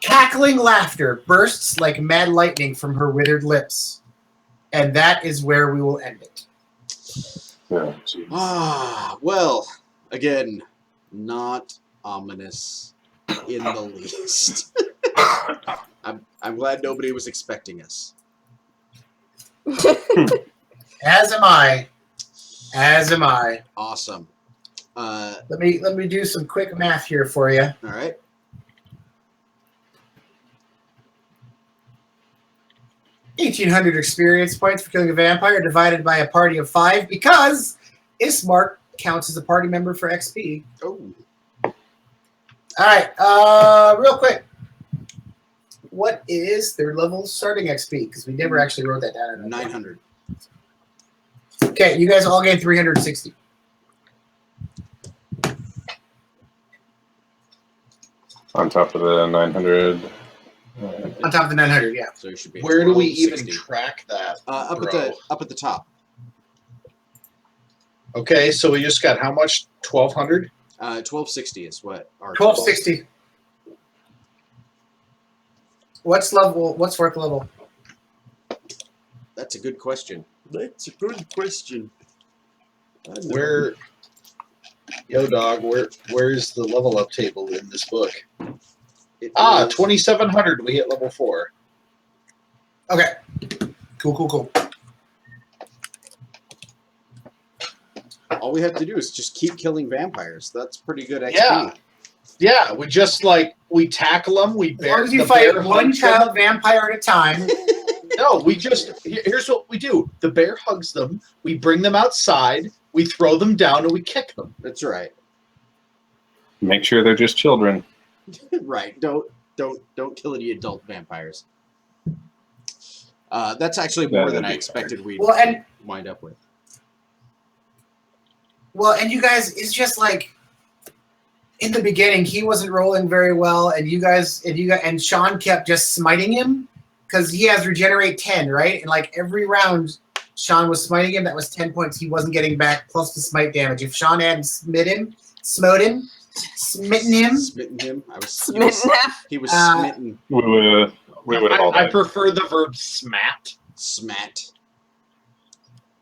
Cackling laughter bursts like mad lightning from her withered lips. And that is where we will end it. Oh, Well, again, not ominous in the least. I'm glad nobody was expecting us. As am I. Awesome. Let me do some quick math here for you. All right. 1,800 experience points for killing a vampire divided by a party of 5 because Ismark counts as a party member for XP. Oh. All right, real quick. What is their level starting XP? Because we never actually wrote that down. 900. Okay, you guys all gain 360. on top of the 900. On top of the 900, yeah. So you should be. At Where do we even 1260. track that? Up bro? at the top. Okay, so we just got how much? 1,200. 1260 is what our 1260. What's level? What's fourth level? That's a good question. That's a good question. Where, yo dog, where's the level up table in this book? It Ah, is- 2,700. We hit level 4. Okay. Cool. All we have to do is just keep killing vampires. That's pretty good XP. Yeah. Yeah, we just we tackle them. We As bear. long as you the fight bear one hugs them. child vampire at a time. No, we just here's what we do. The bear hugs them. We bring them outside. We throw them down and we kick them. That's right. Make sure they're just children. Right. Don't kill any adult vampires. That's actually more than I expected we'd Well, and wind up with. you guys, it's just like in the beginning, he wasn't rolling very well, and Sean kept just smiting him because he has regenerate 10, right? And like every round, Sean was smiting him. That was 10 points he wasn't getting back plus the smite damage. If Sean had smitten him, Smitten him. He was smitten. We would have all I died. prefer the verb smat. Smat.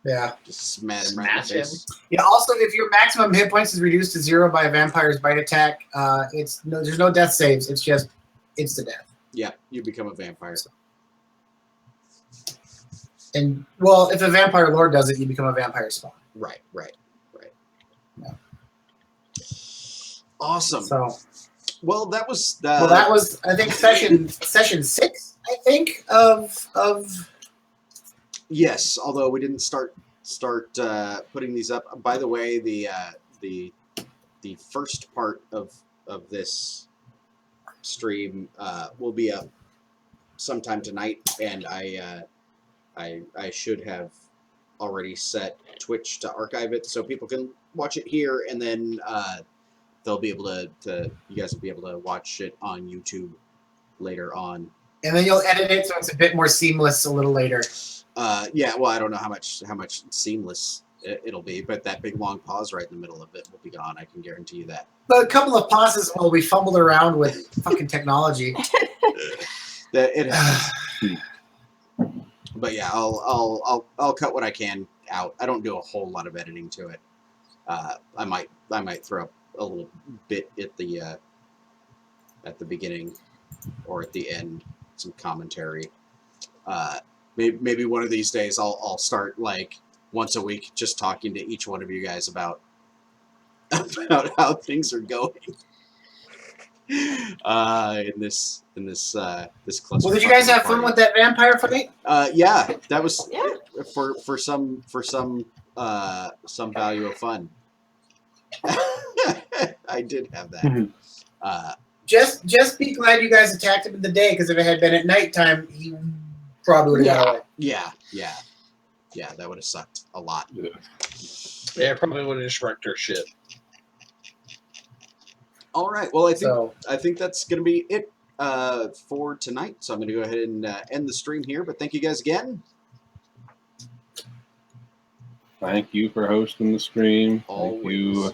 yeah. Just smat him right in the Smash him. face. Yeah. Also, if your maximum hit points is reduced to 0 by a vampire's bite attack, there's no death saves. It's just instant death. Yeah, you become a vampire. And well, if a vampire lord does it, you become a vampire spawn. Right. Yeah. Awesome. So, Well, that was that was I think session 6. I think of yes. Although we didn't start putting these up. By the way, the first part of this stream will be up sometime tonight, and I should have already set Twitch to archive it so people can watch it here, and then they'll be able to you guys will be able to watch it on YouTube later on. and then you'll edit it so it's a bit more seamless a little later. Yeah, well, I don't know how much seamless it'll be, but that big long pause right in the middle of it will be gone. I can guarantee you that. But a couple of pauses while we fumbled around with fucking technology. That it happens. But yeah, I'll cut what I can out. I don't do a whole lot of editing to it. I might throw up a little bit at the beginning or at the end, some commentary. Maybe one of these days I'll start like once a week just talking to each one of you guys about how things are going in this cluster. Well, did you guys have fun with that vampire fight? Yeah, that was Yeah. for some value of fun. I did have that. Just be glad you guys attacked him in the day, because if it had been at nighttime, he probably would have got away. Yeah, that would have sucked a lot. Yeah, probably would have just wrecked our shit. All right, well, I think that's gonna be it for tonight. So I'm gonna go ahead and end the stream here. But thank you guys again. Thank you for hosting the stream. Always. Thank you,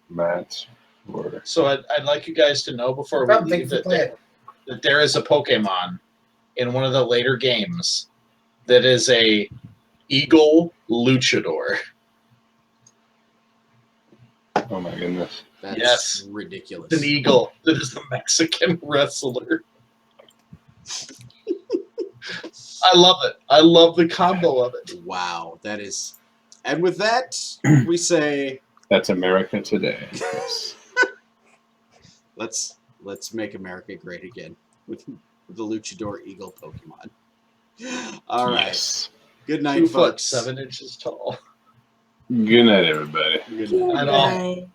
Matt. For... So I'd like you guys to know before we Problem, leave thanks for playing. that there is a Pokemon in one of the later games that is a eagle luchador. Oh my goodness. That's Yes. ridiculous. It's an eagle that is a Mexican wrestler. I love it. I love the combo of it. Wow, that is. And with that, we say That's America today. Yes. let's make America great again with the Luchador Eagle Pokemon. All right. Yes. Good night, 2 foot folks. 7 inches tall. Good night, everybody. Good night. At all. Bye.